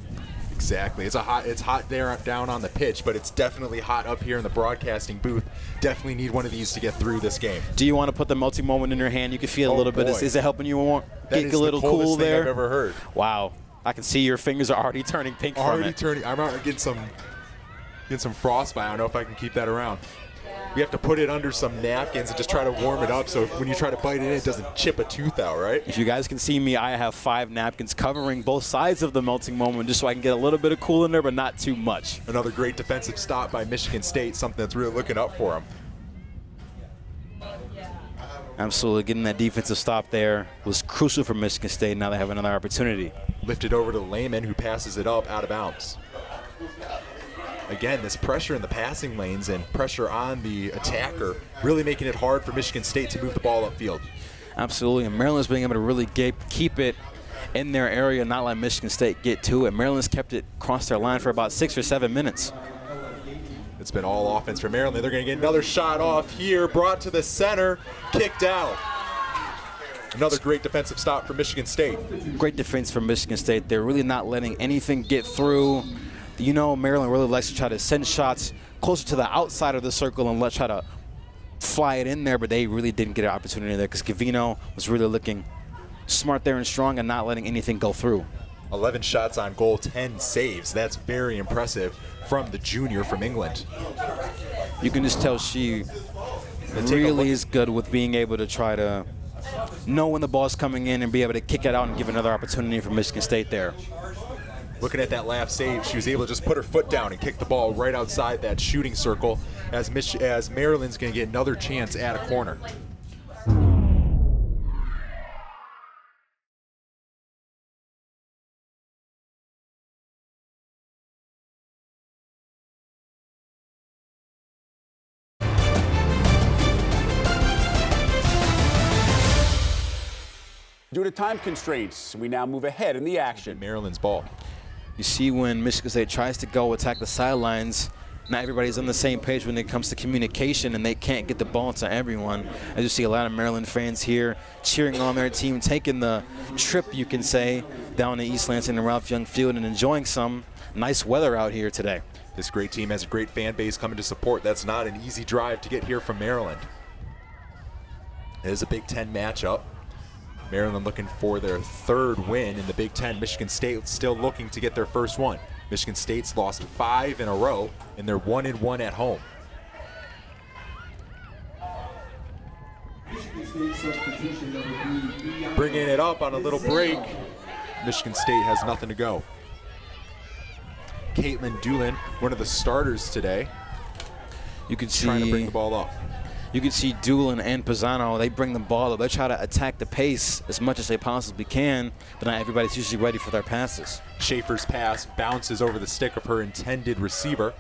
Exactly. It's hot there down on the pitch, but it's definitely hot up here in the broadcasting booth. Definitely need one of these to get through this game. Do you want to put the melting moment in your hand? You can feel a little bit. Is it helping you get a little cool there? That is the coldest thing I've ever heard. Wow. I can see your fingers are already turning pink from it. I'm already getting some frostbite. I don't know if I can keep that around. We have to put it under some napkins and just try to warm it up so when you try to bite it in, it doesn't chip a tooth out, right? If you guys can see me, I have 5 napkins covering both sides of the melting moment just so I can get a little bit of cool in there, but not too much. Another great defensive stop by Michigan State, something that's really looking up for them. Absolutely. Getting that defensive stop there was crucial for Michigan State. Now they have another opportunity. Lifted over to Layman, who passes it up out of bounds. Again, this pressure in the passing lanes and pressure on the attacker really making it hard for Michigan State to move the ball upfield. Absolutely, and Maryland's being able to really keep it in their area, not let Michigan State get to it. Maryland's kept it across their line for about 6 or 7 minutes. It's been all offense for Maryland. They're going to get another shot off here, brought to the center, kicked out. Another great defensive stop for Michigan State. Great defense for Michigan State. They're really not letting anything get through. You know, Maryland really likes to try to send shots closer to the outside of the circle and try to fly it in there, but they really didn't get an opportunity there because Gavino was really looking smart there and strong and not letting anything go through. 11 shots on goal, 10 saves. That's very impressive from the junior from England. You can just tell she really is good with being able to try to know when the ball's coming in and be able to kick it out and give another opportunity for Michigan State there. Looking at that last save, she was able to just put her foot down and kick the ball right outside that shooting circle as Maryland's going to get another chance at a corner. Due to time constraints, we now move ahead in the action. Maryland's ball. You see when Michigan State tries to go attack the sidelines, not everybody's on the same page when it comes to communication, and they can't get the ball to everyone. As you see a lot of Maryland fans here cheering on their team, taking the trip, you can say, down to East Lansing and Ralph Young Field and enjoying some nice weather out here today. This great team has a great fan base coming to support. That's not an easy drive to get here from Maryland. It is a Big Ten matchup. Maryland looking for their third win in the Big Ten. Michigan State still looking to get their first one. Michigan State's lost 5 in a row, and they're 1-1 at home. Bringing it up on a little break. Michigan State has nothing to go. Caitlin Doolin, one of the starters today, You can see trying to bring the ball up. You can see Doolin and Pisano, they bring the ball up. They try to attack the pace as much as they possibly can, but not everybody's usually ready for their passes. Schaefer's pass bounces over the stick of her intended receiver.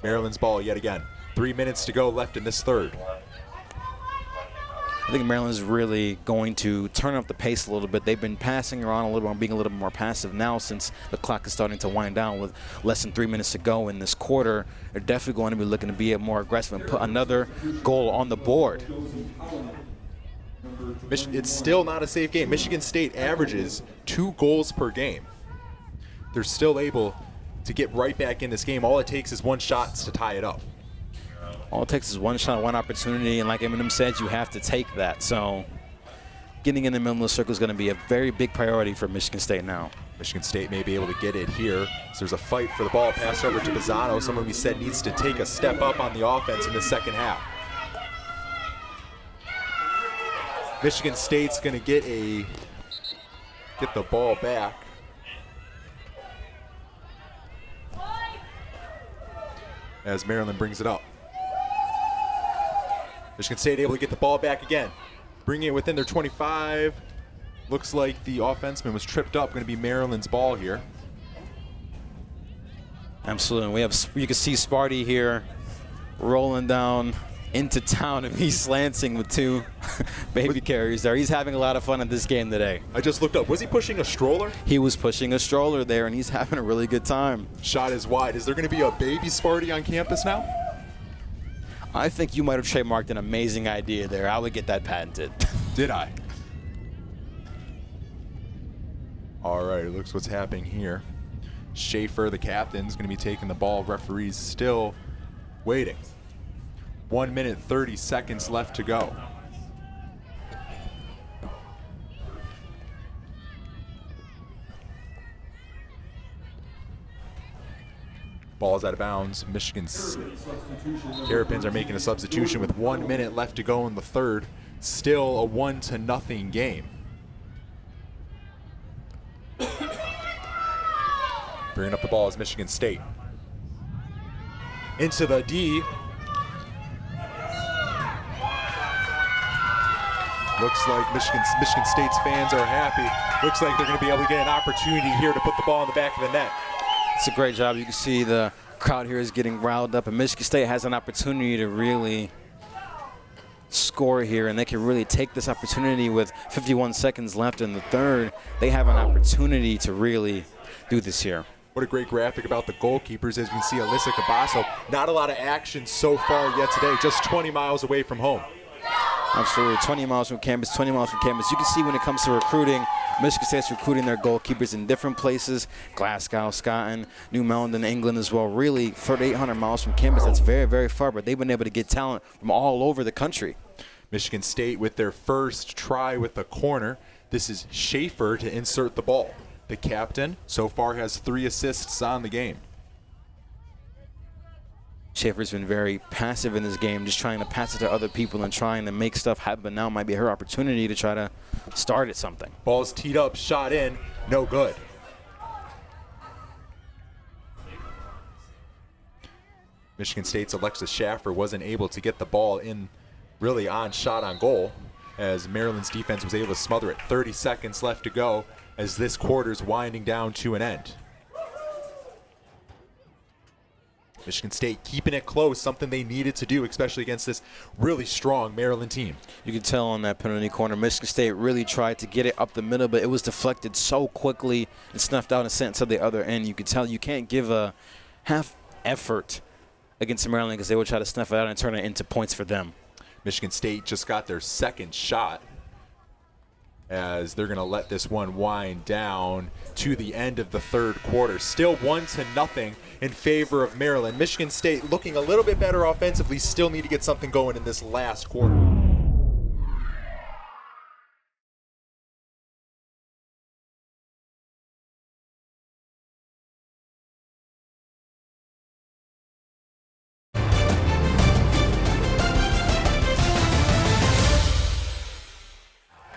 Maryland's ball yet again. 3 minutes to go left in this third. I think Maryland's really going to turn up the pace a little bit. They've been passing around a little bit, being a little bit more passive now since the clock is starting to wind down with less than 3 minutes to go in this quarter. They're definitely going to be looking to be more aggressive and put another goal on the board. It's still not a safe game. Michigan State averages 2 goals per game. They're still able to get right back in this game. All it takes is one shot to tie it up. All it takes is one shot, one opportunity, and like Eminem said, you have to take that. So getting in the middle of the circle is going to be a very big priority for Michigan State now. Michigan State may be able to get it here. So there's a fight for the ball. Pass over to Pisano, someone we said needs to take a step up on the offense in the second half. Michigan State's going to get the ball back. As Maryland brings it up. Michigan State able to get the ball back again. Bringing it within their 25. Looks like the offenseman was tripped up. Going to be Maryland's ball here. Absolutely. You can see Sparty here rolling down into town of East Lansing with 2 baby carriers there. He's having a lot of fun at this game today. I just looked up. Was he pushing a stroller? He was pushing a stroller there, and he's having a really good time. Shot is wide. Is there going to be a baby Sparty on campus now? I think you might have trademarked an amazing idea there. I would get that patented. Did I? All right, looks what's happening here. Schaefer, the captain, is going to be taking the ball. Referees still waiting. 1 minute, 30 seconds left to go. Ball's out of bounds. Michigan's Terrapins are making a substitution with 1 minute left to go in the third. Still a 1-0 game. Bringing up the ball is Michigan State. Into the D. Looks like Michigan State's fans are happy. Looks like they're going to be able to get an opportunity here to put the ball in the back of the net. It's a great job. You can see the crowd here is getting riled up, and Michigan State has an opportunity to really score here, and they can really take this opportunity with 51 seconds left in the third. They have an opportunity to really do this here. What a great graphic about the goalkeepers. As we can see, Alyssa Cabasso, not a lot of action so far yet today, just 20 miles away from home. Absolutely, 20 miles from campus, 20 miles from campus. You can see when it comes to recruiting, Michigan State's recruiting their goalkeepers in different places, Glasgow, Scotland, New Mountain, England as well. Really, 3,800 miles from campus, that's very, very far, but they've been able to get talent from all over the country. Michigan State with their first try with a corner. This is Schaefer to insert the ball. The captain so far has 3 assists on the game. Schaefer's been very passive in this game, just trying to pass it to other people and trying to make stuff happen. But now might be her opportunity to try to start at something. Ball's teed up, shot in, no good. Michigan State's Alexis Schaffer wasn't able to get the ball in really on shot on goal, as Maryland's defense was able to smother it. 30 seconds left to go as this quarter's winding down to an end. Michigan State keeping it close, something they needed to do, especially against this really strong Maryland team. You can tell on that penalty corner, Michigan State really tried to get it up the middle, but it was deflected so quickly and snuffed out and sent to the other end. You could tell you can't give a half effort against Maryland because they would try to snuff it out and turn it into points for them. Michigan State just got their second shot, as they're going to let this one wind down to the end of the third quarter. Still 1-0 in favor of Maryland. Michigan State looking a little bit better offensively, still need to get something going in this last quarter.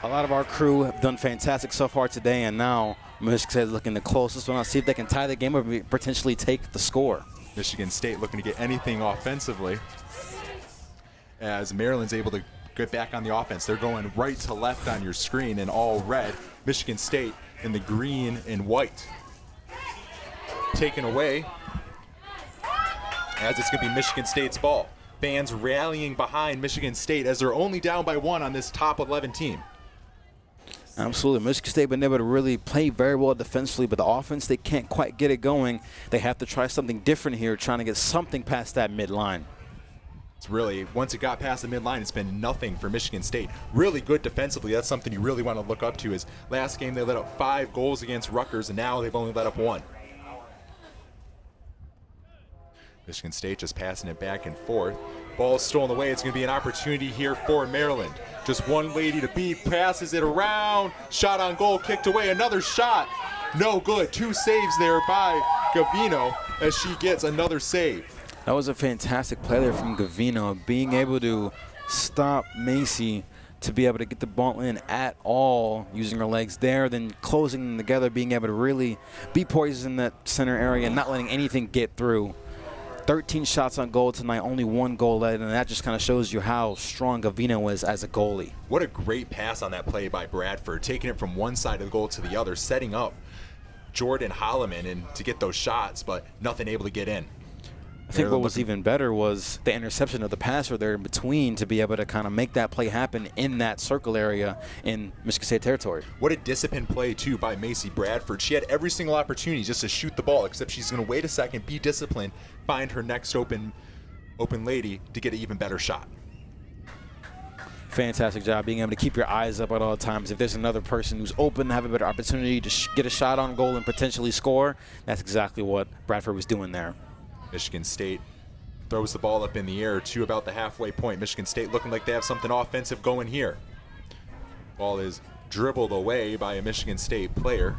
A lot of our crew have done fantastic so far today, and now Michigan State is looking the closest one. I'll see if they can tie the game or potentially take the score. Michigan State looking to get anything offensively, as Maryland's able to get back on the offense. They're going right to left on your screen in all red. Michigan State in the green and white. Taken away, as it's going to be Michigan State's ball. Fans rallying behind Michigan State as they're only down by 1 on this top 11 team. Absolutely. Michigan State been able to really play very well defensively, but the offense, they can't quite get it going. They have to try something different here, trying to get something past that midline. It's really, once it got past the midline, it's been nothing for Michigan State. Really good defensively. That's something you really want to look up to. Is last game they let up 5 goals against Rutgers, and now they've only let up 1. Michigan State just passing it back and forth. Ball stolen away. It's going to be an opportunity here for Maryland. Just one lady to beat, passes it around. Shot on goal, kicked away. Another shot. No good. 2 saves there by Gavino as she gets another save. That was a fantastic play there from Gavino, being able to stop Macy to be able to get the ball in at all, using her legs there, then closing them together, being able to really be poised in that center area and not letting anything get through. 13 shots on goal tonight, only 1 goal let, and that just kind of shows you how strong Gavino is as a goalie. What a great pass on that play by Bradford, taking it from one side of the goal to the other, setting up Jordyn Hollamon and to get those shots, but nothing able to get in. I think what was even better was the interception of the passer there in between to be able to kind of make that play happen in that circle area in Michigan State territory. What a disciplined play, too, by Macy Bradford. She had every single opportunity just to shoot the ball, except she's going to wait a second, be disciplined, find her next open lady to get an even better shot. Fantastic job being able to keep your eyes up at all times. If there's another person who's open to have a better opportunity to get a shot on goal and potentially score, that's exactly what Bradford was doing there. Michigan State throws the ball up in the air to about the halfway point. Michigan State looking like they have something offensive going here. Ball is dribbled away by a Michigan State player,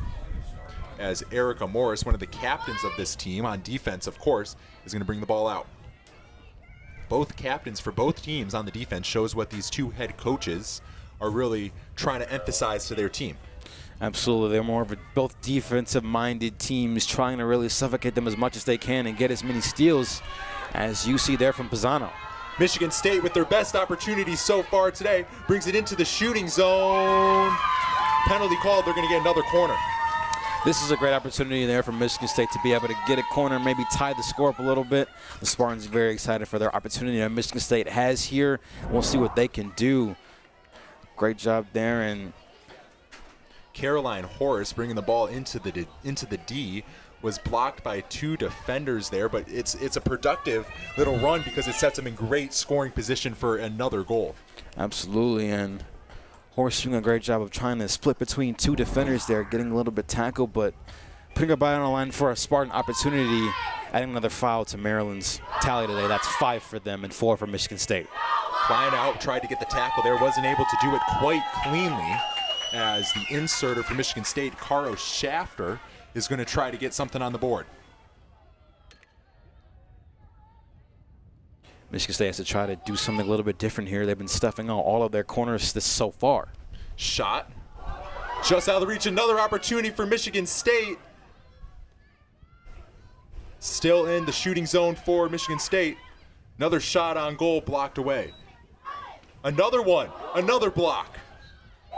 as Erica Morris, one of the captains of this team on defense, of course, is going to bring the ball out. Both captains for both teams on the defense shows what these 2 head coaches are really trying to emphasize to their team. Absolutely. They're more of both defensive-minded teams trying to really suffocate them as much as they can and get as many steals as you see there from Pisano. Michigan State, with their best opportunity so far today, brings it into the shooting zone. Penalty called. They're going to get another corner. This is a great opportunity there for Michigan State to be able to get a corner, maybe tie the score up a little bit. The Spartans are very excited for their opportunity that Michigan State has here. We'll see what they can do. Great job there. And Caroline Horace bringing the ball into the D was blocked by 2 defenders there, but it's a productive little run because it sets them in great scoring position for another goal. Absolutely, and Horace doing a great job of trying to split between 2 defenders there, getting a little bit tackled, but putting her body on the line for a Spartan opportunity, adding another foul to Maryland's tally today. That's 5 for them and 4 for Michigan State. Flying out, tried to get the tackle there, wasn't able to do it quite cleanly, as the inserter for Michigan State, Caro Shafter, is going to try to get something on the board. Michigan State has to try to do something a little bit different here. They've been stuffing out all of their corners so far. Shot. Just out of the reach, another opportunity for Michigan State. Still in the shooting zone for Michigan State. Another shot on goal blocked away. Another one, another block.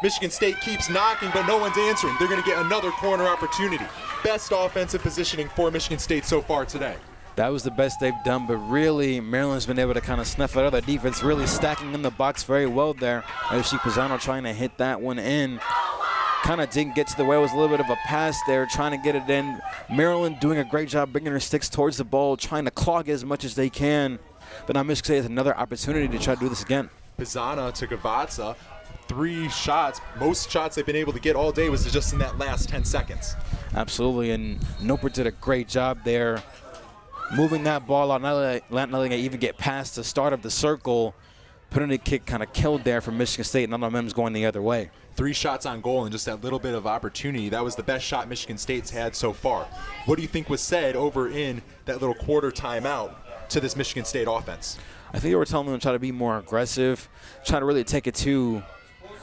Michigan State keeps knocking, but no one's answering. They're going to get another corner opportunity. Best offensive positioning for Michigan State so far today. That was the best they've done, but really Maryland's been able to kind of snuff out their defense, really stacking in the box very well there. I see Pisano trying to hit that one in. Kind of didn't get to the way. It was a little bit of a pass there, trying to get it in. Maryland doing a great job bringing her sticks towards the ball, trying to clog it as much as they can. But now Michigan State has another opportunity to try to do this again. Pisano to Gavazza. 3 shots. Most shots they've been able to get all day was just in that last 10 seconds. Absolutely, and Noper did a great job there moving that ball out, not letting it even get past the start of the circle. Penalty kick kind of killed there for Michigan State, and none of them's going the other way. 3 shots on goal and just that little bit of opportunity. That was the best shot Michigan State's had so far. What do you think was said over in that little quarter timeout to this Michigan State offense? I think they were telling them to try to be more aggressive, try to really take it to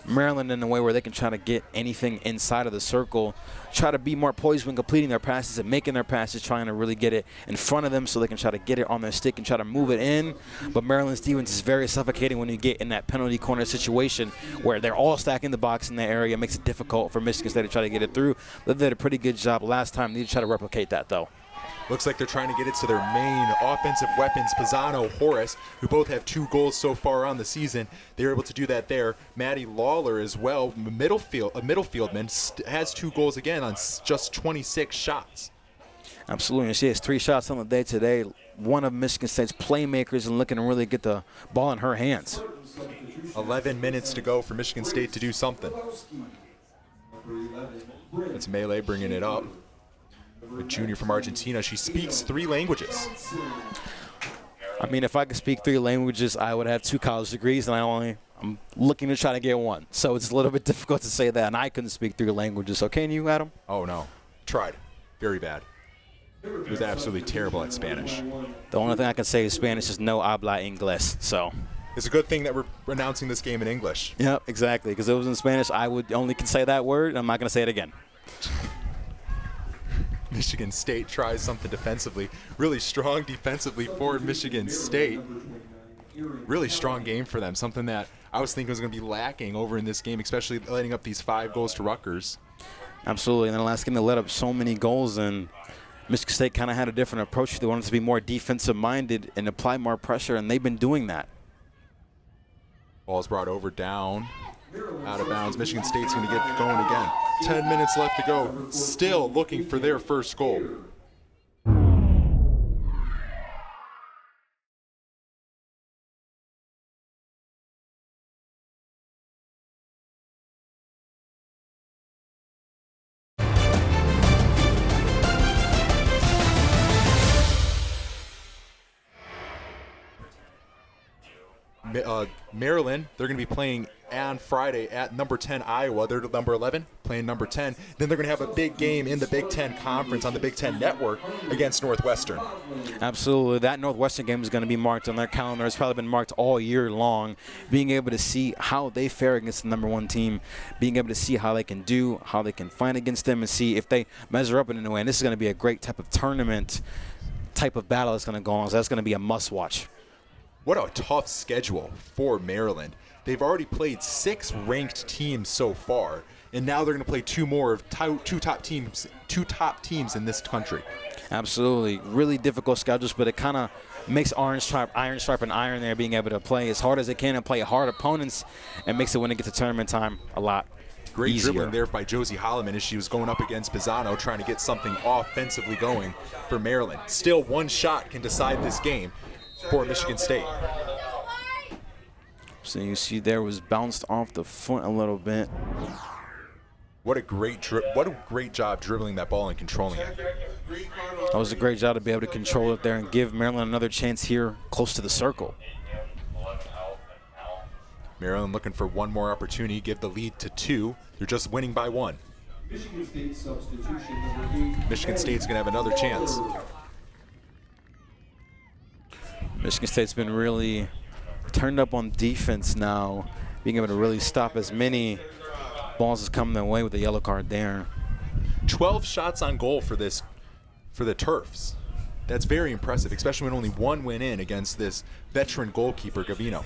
Maryland in a way where they can try to get anything inside of the circle, try to be more poised when completing their passes and making their passes, trying to really get it in front of them so they can try to get it on their stick and try to move it in. But Maryland's defense is very suffocating when you get in that penalty corner situation where they're all stacking the box in that area. It makes it difficult for Michigan State to try to get it through. They did a pretty good job last time. They need to try to replicate that, though. Looks like they're trying to get it to their main offensive weapons, Pisano, Horace, who both have 2 goals so far on the season. They were able to do that there. Maddie Lawler as well, a middle fieldman, has 2 goals again on just 26 shots. Absolutely, and she has 3 shots on the day today. One of Michigan State's playmakers and looking to really get the ball in her hands. 11 minutes to go for Michigan State to do something. It's Melee bringing it up. A junior from Argentina. She speaks 3 languages. I mean, if I could speak 3 languages, I would have 2 college degrees, and I'm looking to try to get 1. So it's a little bit difficult to say that, and I couldn't speak 3 languages. So can you, Adam? Oh, no. Tried. Very bad. It was absolutely terrible at Spanish. The only thing I can say is Spanish is no habla inglés, so. It's a good thing that we're announcing this game in English. Yep, exactly, because if it was in Spanish, I would only can say that word, and I'm not going to say it again. Michigan State tries something defensively. Really strong defensively for Michigan State. Really strong game for them. Something that I was thinking was going to be lacking over in this game, especially letting up these 5 goals to Rutgers. Absolutely. And then the last game they let up so many goals, and Michigan State kind of had a different approach. They wanted to be more defensive-minded and apply more pressure, and they've been doing that. Ball's brought over, down, out of bounds. Michigan State's going to get going again. 10 minutes left to go. Still looking for their first goal. Maryland, they're going to be playing on Friday at number 10 Iowa. They're number 11, playing number 10. Then they're going to have a big game in the Big Ten Conference on the Big Ten Network against Northwestern. Absolutely. That Northwestern game is going to be marked on their calendar. It's probably been marked all year long. Being able to see how they fare against the number 1 team, being able to see how they can do, how they can fight against them, and see if they measure up in a way. And this is going to be a great type of tournament type of battle that's going to go on. So that's going to be a must-watch. What a tough schedule for Maryland. They've already played 6 ranked teams so far, and now they're going to play 2 more of two top teams in this country. Absolutely. Really difficult schedules, but it kind of makes iron sharpen iron there, being able to play as hard as they can and play hard opponents, and makes it when it gets to tournament time a lot Great easier. dribbling there by Josie Hollamon as she was going up against Pisano, trying to get something offensively going for Maryland. Still, 1 shot can decide this game for Michigan State. So you see there was bounced off the foot a little bit. What a great job dribbling that ball and controlling it. That was a great job to be able to control it there and give Maryland another chance here close to the circle. Maryland looking for 1 more opportunity, give the lead to 2. They're just winning by 1. Michigan State's going to have another chance. Michigan State's been really turned up on defense now, being able to really stop as many balls as come their way with the yellow card there. 12 shots on goal for the Terps. That's very impressive, especially when only one went in against this veteran goalkeeper, Gavino.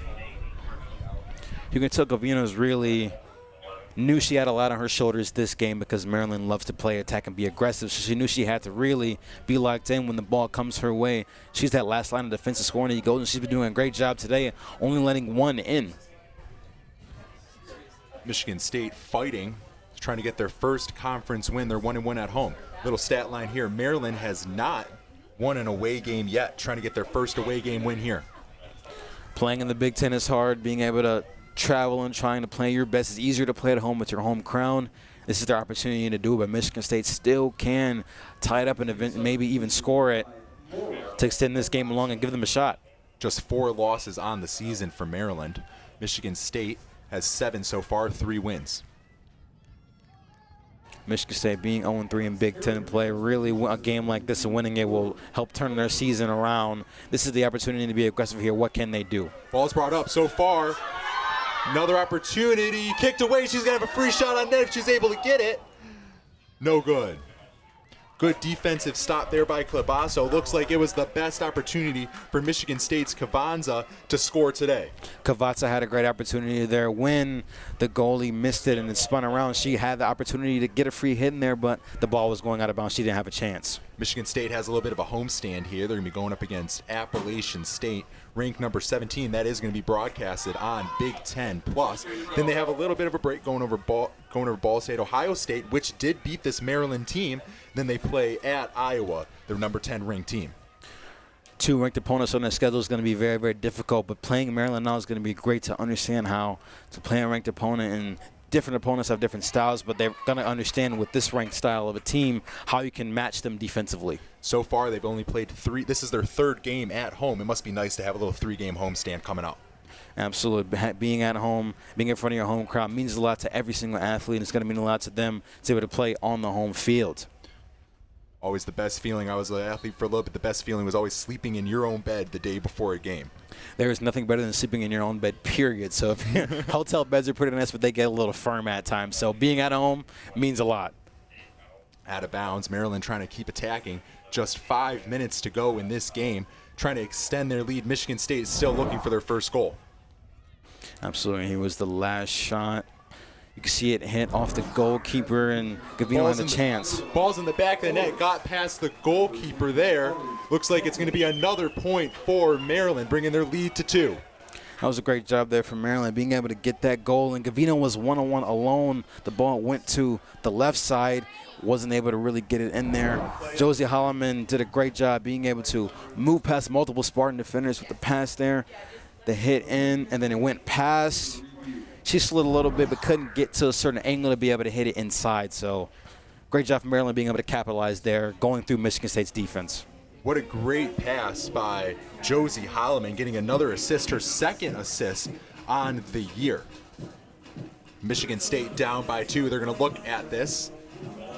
You can tell Gavino's really knew she had a lot on her shoulders this game because Maryland loves to play attack and be aggressive, so she knew she had to really be locked in when the ball comes her way. She's that last line of defensive scoring goals, and she's been doing a great job today, only letting one in. Michigan State fighting, trying to get their first conference win. They're 1-1 at home. Little stat line here, Maryland has not won an away game yet, trying to get their first away game win here. Playing in the Big Ten is hard. Being able to travel and trying to play your best is easier to play at home with your home crown. This is their opportunity to do it, but Michigan State still can tie it up and maybe even score it to extend this game along and give them a shot. Just 4 losses on the season for Maryland. Michigan State has 7 so far, 3 wins. Michigan State being 0-3 in Big Ten play, really a game like this and winning it will help turn their season around. This is the opportunity to be aggressive here. What can they do? Ball's brought up so far. Another opportunity, kicked away. She's going to have a free shot on net if she's able to get it. No good. Good defensive stop there by Clabasso. Looks like it was the best opportunity for Michigan State's Kavanza to score today. Kavatsa had a great opportunity there. When the goalie missed it and it spun around, she had the opportunity to get a free hit in there, but the ball was going out of bounds. She didn't have a chance. Michigan State has a little bit of a homestand here. They're going to be going up against Appalachian State, ranked number 17. That is going to be broadcasted on Big Ten Plus. Then they have a little bit of a break going over Ball State, Ohio State, which did beat this Maryland team. Then they play at Iowa, their number 10 ranked team. 2 ranked opponents on their schedule is going to be very, very difficult, but playing Maryland now is going to be great to understand how to play a ranked opponent, and different opponents have different styles, but they're going to understand with this ranked style of a team how you can match them defensively. So far, they've only played 3. This is their 3rd game at home. It must be nice to have a little 3-game homestand coming up. Absolutely. Being at home, being in front of your home crowd means a lot to every single athlete, and it's going to mean a lot to them to be able to play on the home field. Always the best feeling. I was an athlete for a little bit. The best feeling was always sleeping in your own bed the day before a game. There is nothing better than sleeping in your own bed, period. So if hotel beds are pretty nice, but they get a little firm at times. So being at home means a lot. Out of bounds, Maryland trying to keep attacking. Just 5 minutes to go in this game, trying to extend their lead. Michigan State is still looking for their first goal. Absolutely. He was the last shot. You can see it hit off the goalkeeper, and Gavino has a chance. Ball's in the back of the net, got past the goalkeeper there. Looks like it's going to be another point for Maryland, bringing their lead to 2. That was a great job there from Maryland, being able to get that goal. And Gavino was one-on-one alone. The ball went to the left side, wasn't able to really get it in there. Josie Hollamon did a great job being able to move past multiple Spartan defenders with the pass there. The hit in, and then it went past. She slid a little bit but couldn't get to a certain angle to be able to hit it inside. So great job from Maryland being able to capitalize there, going through Michigan State's defense. What a great pass by Josie Hollamon, getting another assist, her 2nd assist on the year. Michigan State down by 2. They're going to look at this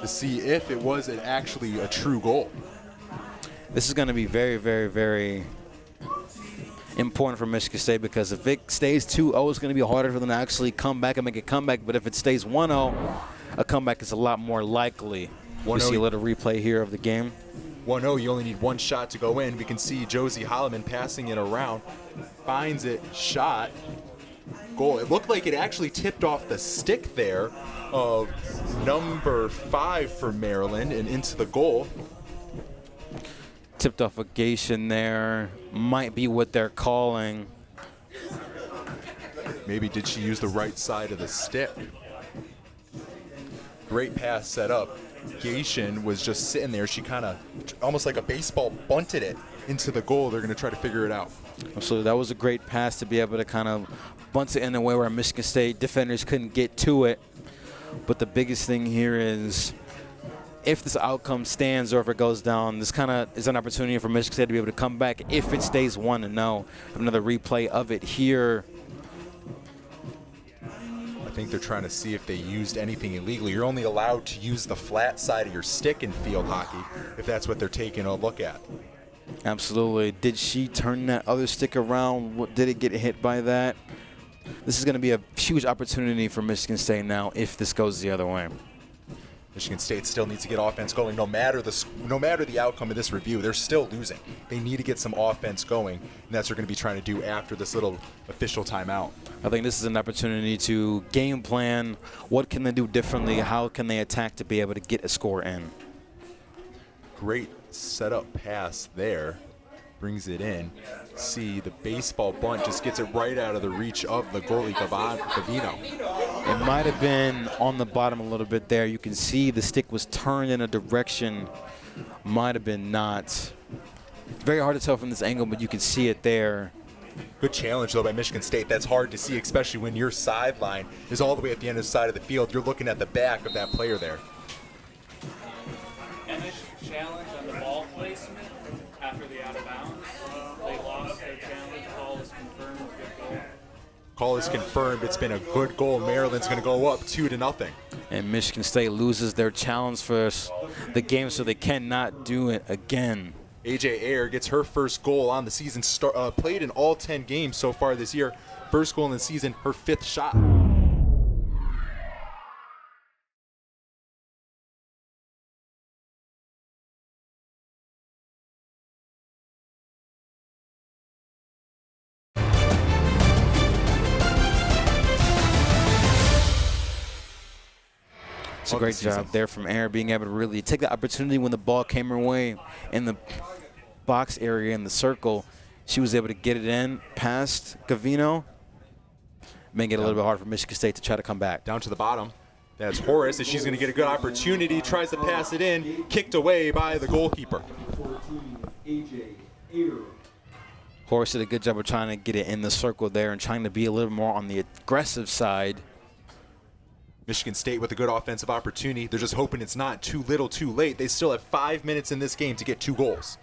to see if it was actually a true goal. This is going to be very, very, very important for Michigan State, because if it stays 2-0, it's going to be harder for them to actually come back and make a comeback. But if it stays 1-0, a comeback is a lot more likely. We see a little replay here of the game. 1-0, you only need 1 shot to go in. We can see Josie Hollamon passing it around, finds it, shot, goal. It looked like it actually tipped off the stick there of number 5 for Maryland and into the goal. Tipped off a Gaitan there. Might be what they're calling. Maybe did she use the right side of the stick? Great pass set up. Gaitan was just sitting there. She kind of, almost like a baseball, bunted it into the goal. They're going to try to figure it out. So that was a great pass to be able to kind of bunt it in a way where Michigan State defenders couldn't get to it. But the biggest thing here is, if this outcome stands or if it goes down, this kind of is an opportunity for Michigan State to be able to come back if it stays 1-0. Another replay of it here. I think they're trying to see if they used anything illegally. You're only allowed to use the flat side of your stick in field hockey if that's what they're taking a look at. Absolutely. Did she turn that other stick around? Did it get hit by that? This is going to be a huge opportunity for Michigan State now if this goes the other way. Michigan State still needs to get offense going. No matter the outcome of this review, they're still losing. They need to get some offense going, and that's what they're going to be trying to do after this little official timeout. I think this is an opportunity to game plan. What can they do differently? How can they attack to be able to get a score in? Great setup pass there. Brings it in. See, the baseball bunt just gets it right out of the reach of the goalie, Gavino. It might have been on the bottom a little bit there. You can see the stick was turned in a direction. Might have been not. Very hard to tell from this angle, but you can see it there. Good challenge, though, by Michigan State. That's hard to see, especially when your sideline is all the way at the end of the side of the field. You're looking at the back of that player there. And this challenge on the ball placement after the out of bounds, they lost their challenge. Call is confirmed. Good goal. Call is confirmed. It's been a good goal. Maryland's going to go up 2-0. And Michigan State loses their challenge for the game, so they cannot do it again. AJ Ayer gets her first goal on the season, played in all 10 games so far this year. First goal in the season, her 5th shot. It's a great job there from Ayer, being able to really take the opportunity when the ball came her way in the box area in the circle. She was able to get it in past Gavino, making it a little bit hard for Michigan State to try to come back. Down to the bottom. That's Horace, and she's going to get a good opportunity. Tries to pass it in, kicked away by the goalkeeper. Horace did a good job of trying to get it in the circle there and trying to be a little more on the aggressive side. Michigan State with a good offensive opportunity. They're just hoping it's not too little, too late. They still have 5 minutes in this game to get 2 goals.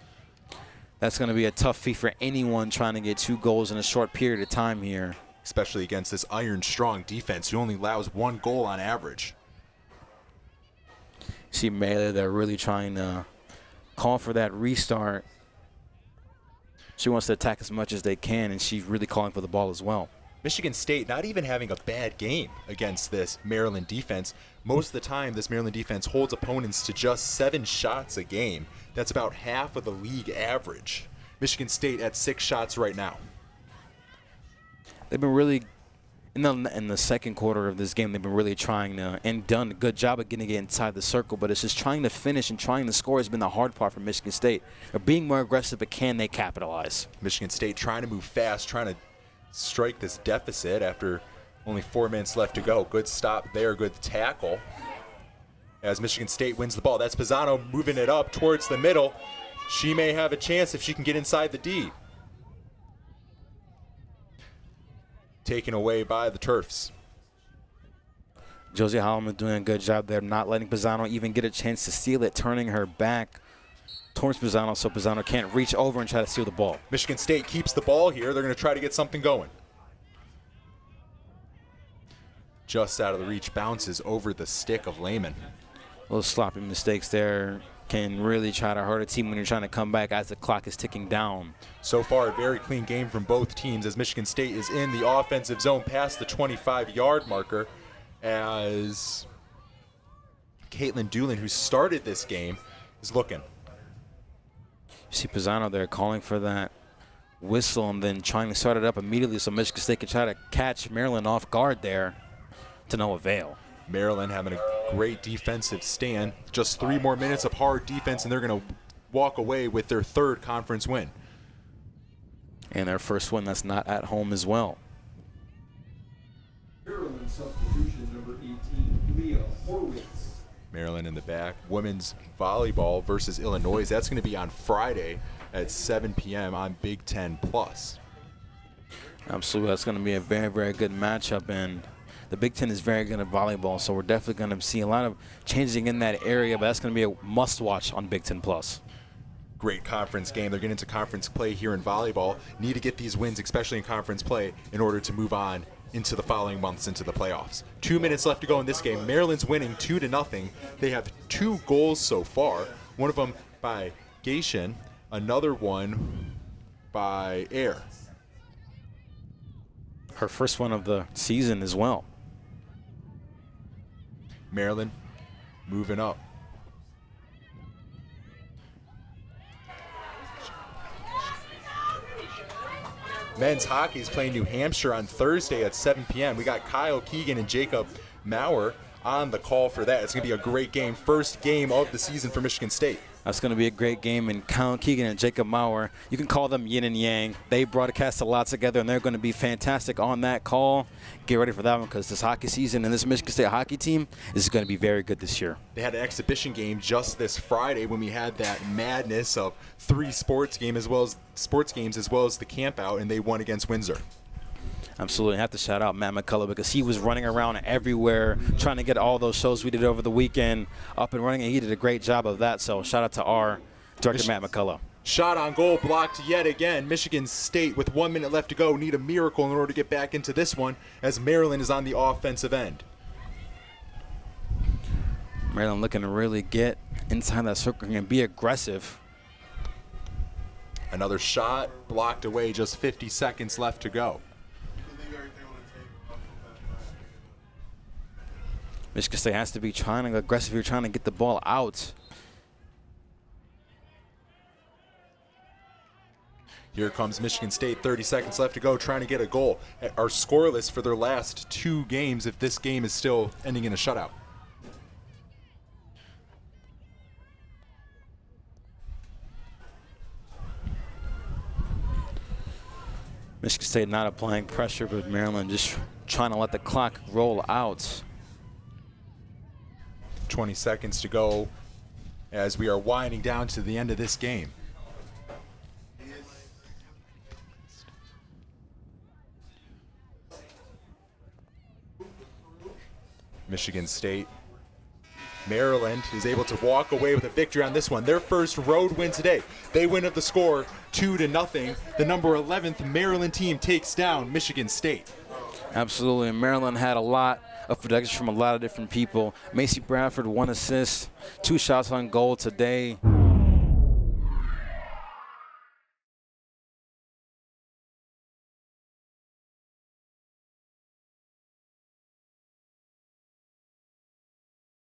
That's going to be a tough feat for anyone trying to get 2 goals in a short period of time here. Especially against this iron-strong defense who only allows 1 goal on average. See Mele, they're really trying to call for that restart. She wants to attack as much as they can, and she's really calling for the ball as well. Michigan State not even having a bad game against this Maryland defense. Most of the time, this Maryland defense holds opponents to just 7 shots a game. That's about half of the league average. Michigan State at 6 shots right now. They've been really, in the second quarter of this game, they've been really trying to, and done a good job of getting it inside the circle, but it's just trying to finish and trying to score has been the hard part for Michigan State. They're being more aggressive, but can they capitalize? Michigan State trying to move fast, trying to strike this deficit after only 4 minutes left to go. Good stop there, good tackle. As Michigan State wins the ball, that's Pisano moving it up towards the middle. She may have a chance if she can get inside the D. Taken away by the Turfs. Josie Hollamon doing a good job there, not letting Pisano even get a chance to steal it, turning her back towards Pisano so Pisano can't reach over and try to steal the ball. Michigan State keeps the ball here. They're going to try to get something going. Just out of the reach, bounces over the stick of Lehman. Little sloppy mistakes there can really try to hurt a team when you're trying to come back as the clock is ticking down. So far, a very clean game from both teams as Michigan State is in the offensive zone past the 25-yard marker as Caitlin Doolin, who started this game, is looking. You see Pisano there calling for that whistle and then trying to start it up immediately so Michigan State can try to catch Maryland off guard there to no avail. Maryland having a great defensive stand. Just 3 more minutes of hard defense, and they're going to walk away with their 3rd conference win. And their first win that's not at home as well. Maryland substitution number 18, Leah Horwitz. Maryland in the back. Women's volleyball versus Illinois. That's going to be on Friday at 7 p.m. on Big Ten Plus. Absolutely. That's going to be a very, very good matchup. And the Big Ten is very good at volleyball, so we're definitely going to see a lot of changing in that area, but that's going to be a must-watch on Big Ten Plus. Great conference game. They're getting into conference play here in volleyball. Need to get these wins, especially in conference play, in order to move on into the following months into the playoffs. 2 minutes left to go in this game. Maryland's winning 2-0. They have 2 goals so far. One of them by Gaitan, another one by Air. Her first one of the season as well. Maryland moving up. Men's hockey is playing New Hampshire on Thursday at 7 p.m. We got Kyle Keegan and Jacob Maurer on the call for that. It's going to be a great game. First game of the season for Michigan State. That's going to be a great game. And Kyle Keegan and Jacob Maurer, you can call them yin and yang. They broadcast a lot together, and they're going to be fantastic on that call. Get ready for that one, because this hockey season and this Michigan State hockey team is going to be very good this year. They had an exhibition game just this Friday when we had that madness of 3 sports games as well as the camp out, and they won against Windsor. Absolutely. I have to shout out Matt McCullough, because he was running around everywhere trying to get all those shows we did over the weekend up and running, and he did a great job of that. So shout out to our director, Matt McCullough. Shot on goal blocked yet again. Michigan State, with 1 minute left to go, need a miracle in order to get back into this one, as Maryland is on the offensive end. Maryland looking to really get inside that circle and be aggressive. Another shot blocked away, just 50 seconds left to go. Michigan State has to be trying to go aggressive here, trying to get the ball out. Here comes Michigan State, 30 seconds left to go, trying to get a goal. Are scoreless for their last 2 games if this game is still ending in a shutout. Michigan State not applying pressure, but Maryland just trying to let the clock roll out. 20 seconds to go as we are winding down to the end of this game. Michigan State. Maryland is able to walk away with a victory on this one. Their first road win today. They win at the score 2-0. The number 11th Maryland team takes down Michigan State. Absolutely, and Maryland had a lot of production from a lot of different people. Macy Bradford, 1 assist, 2 shots on goal today.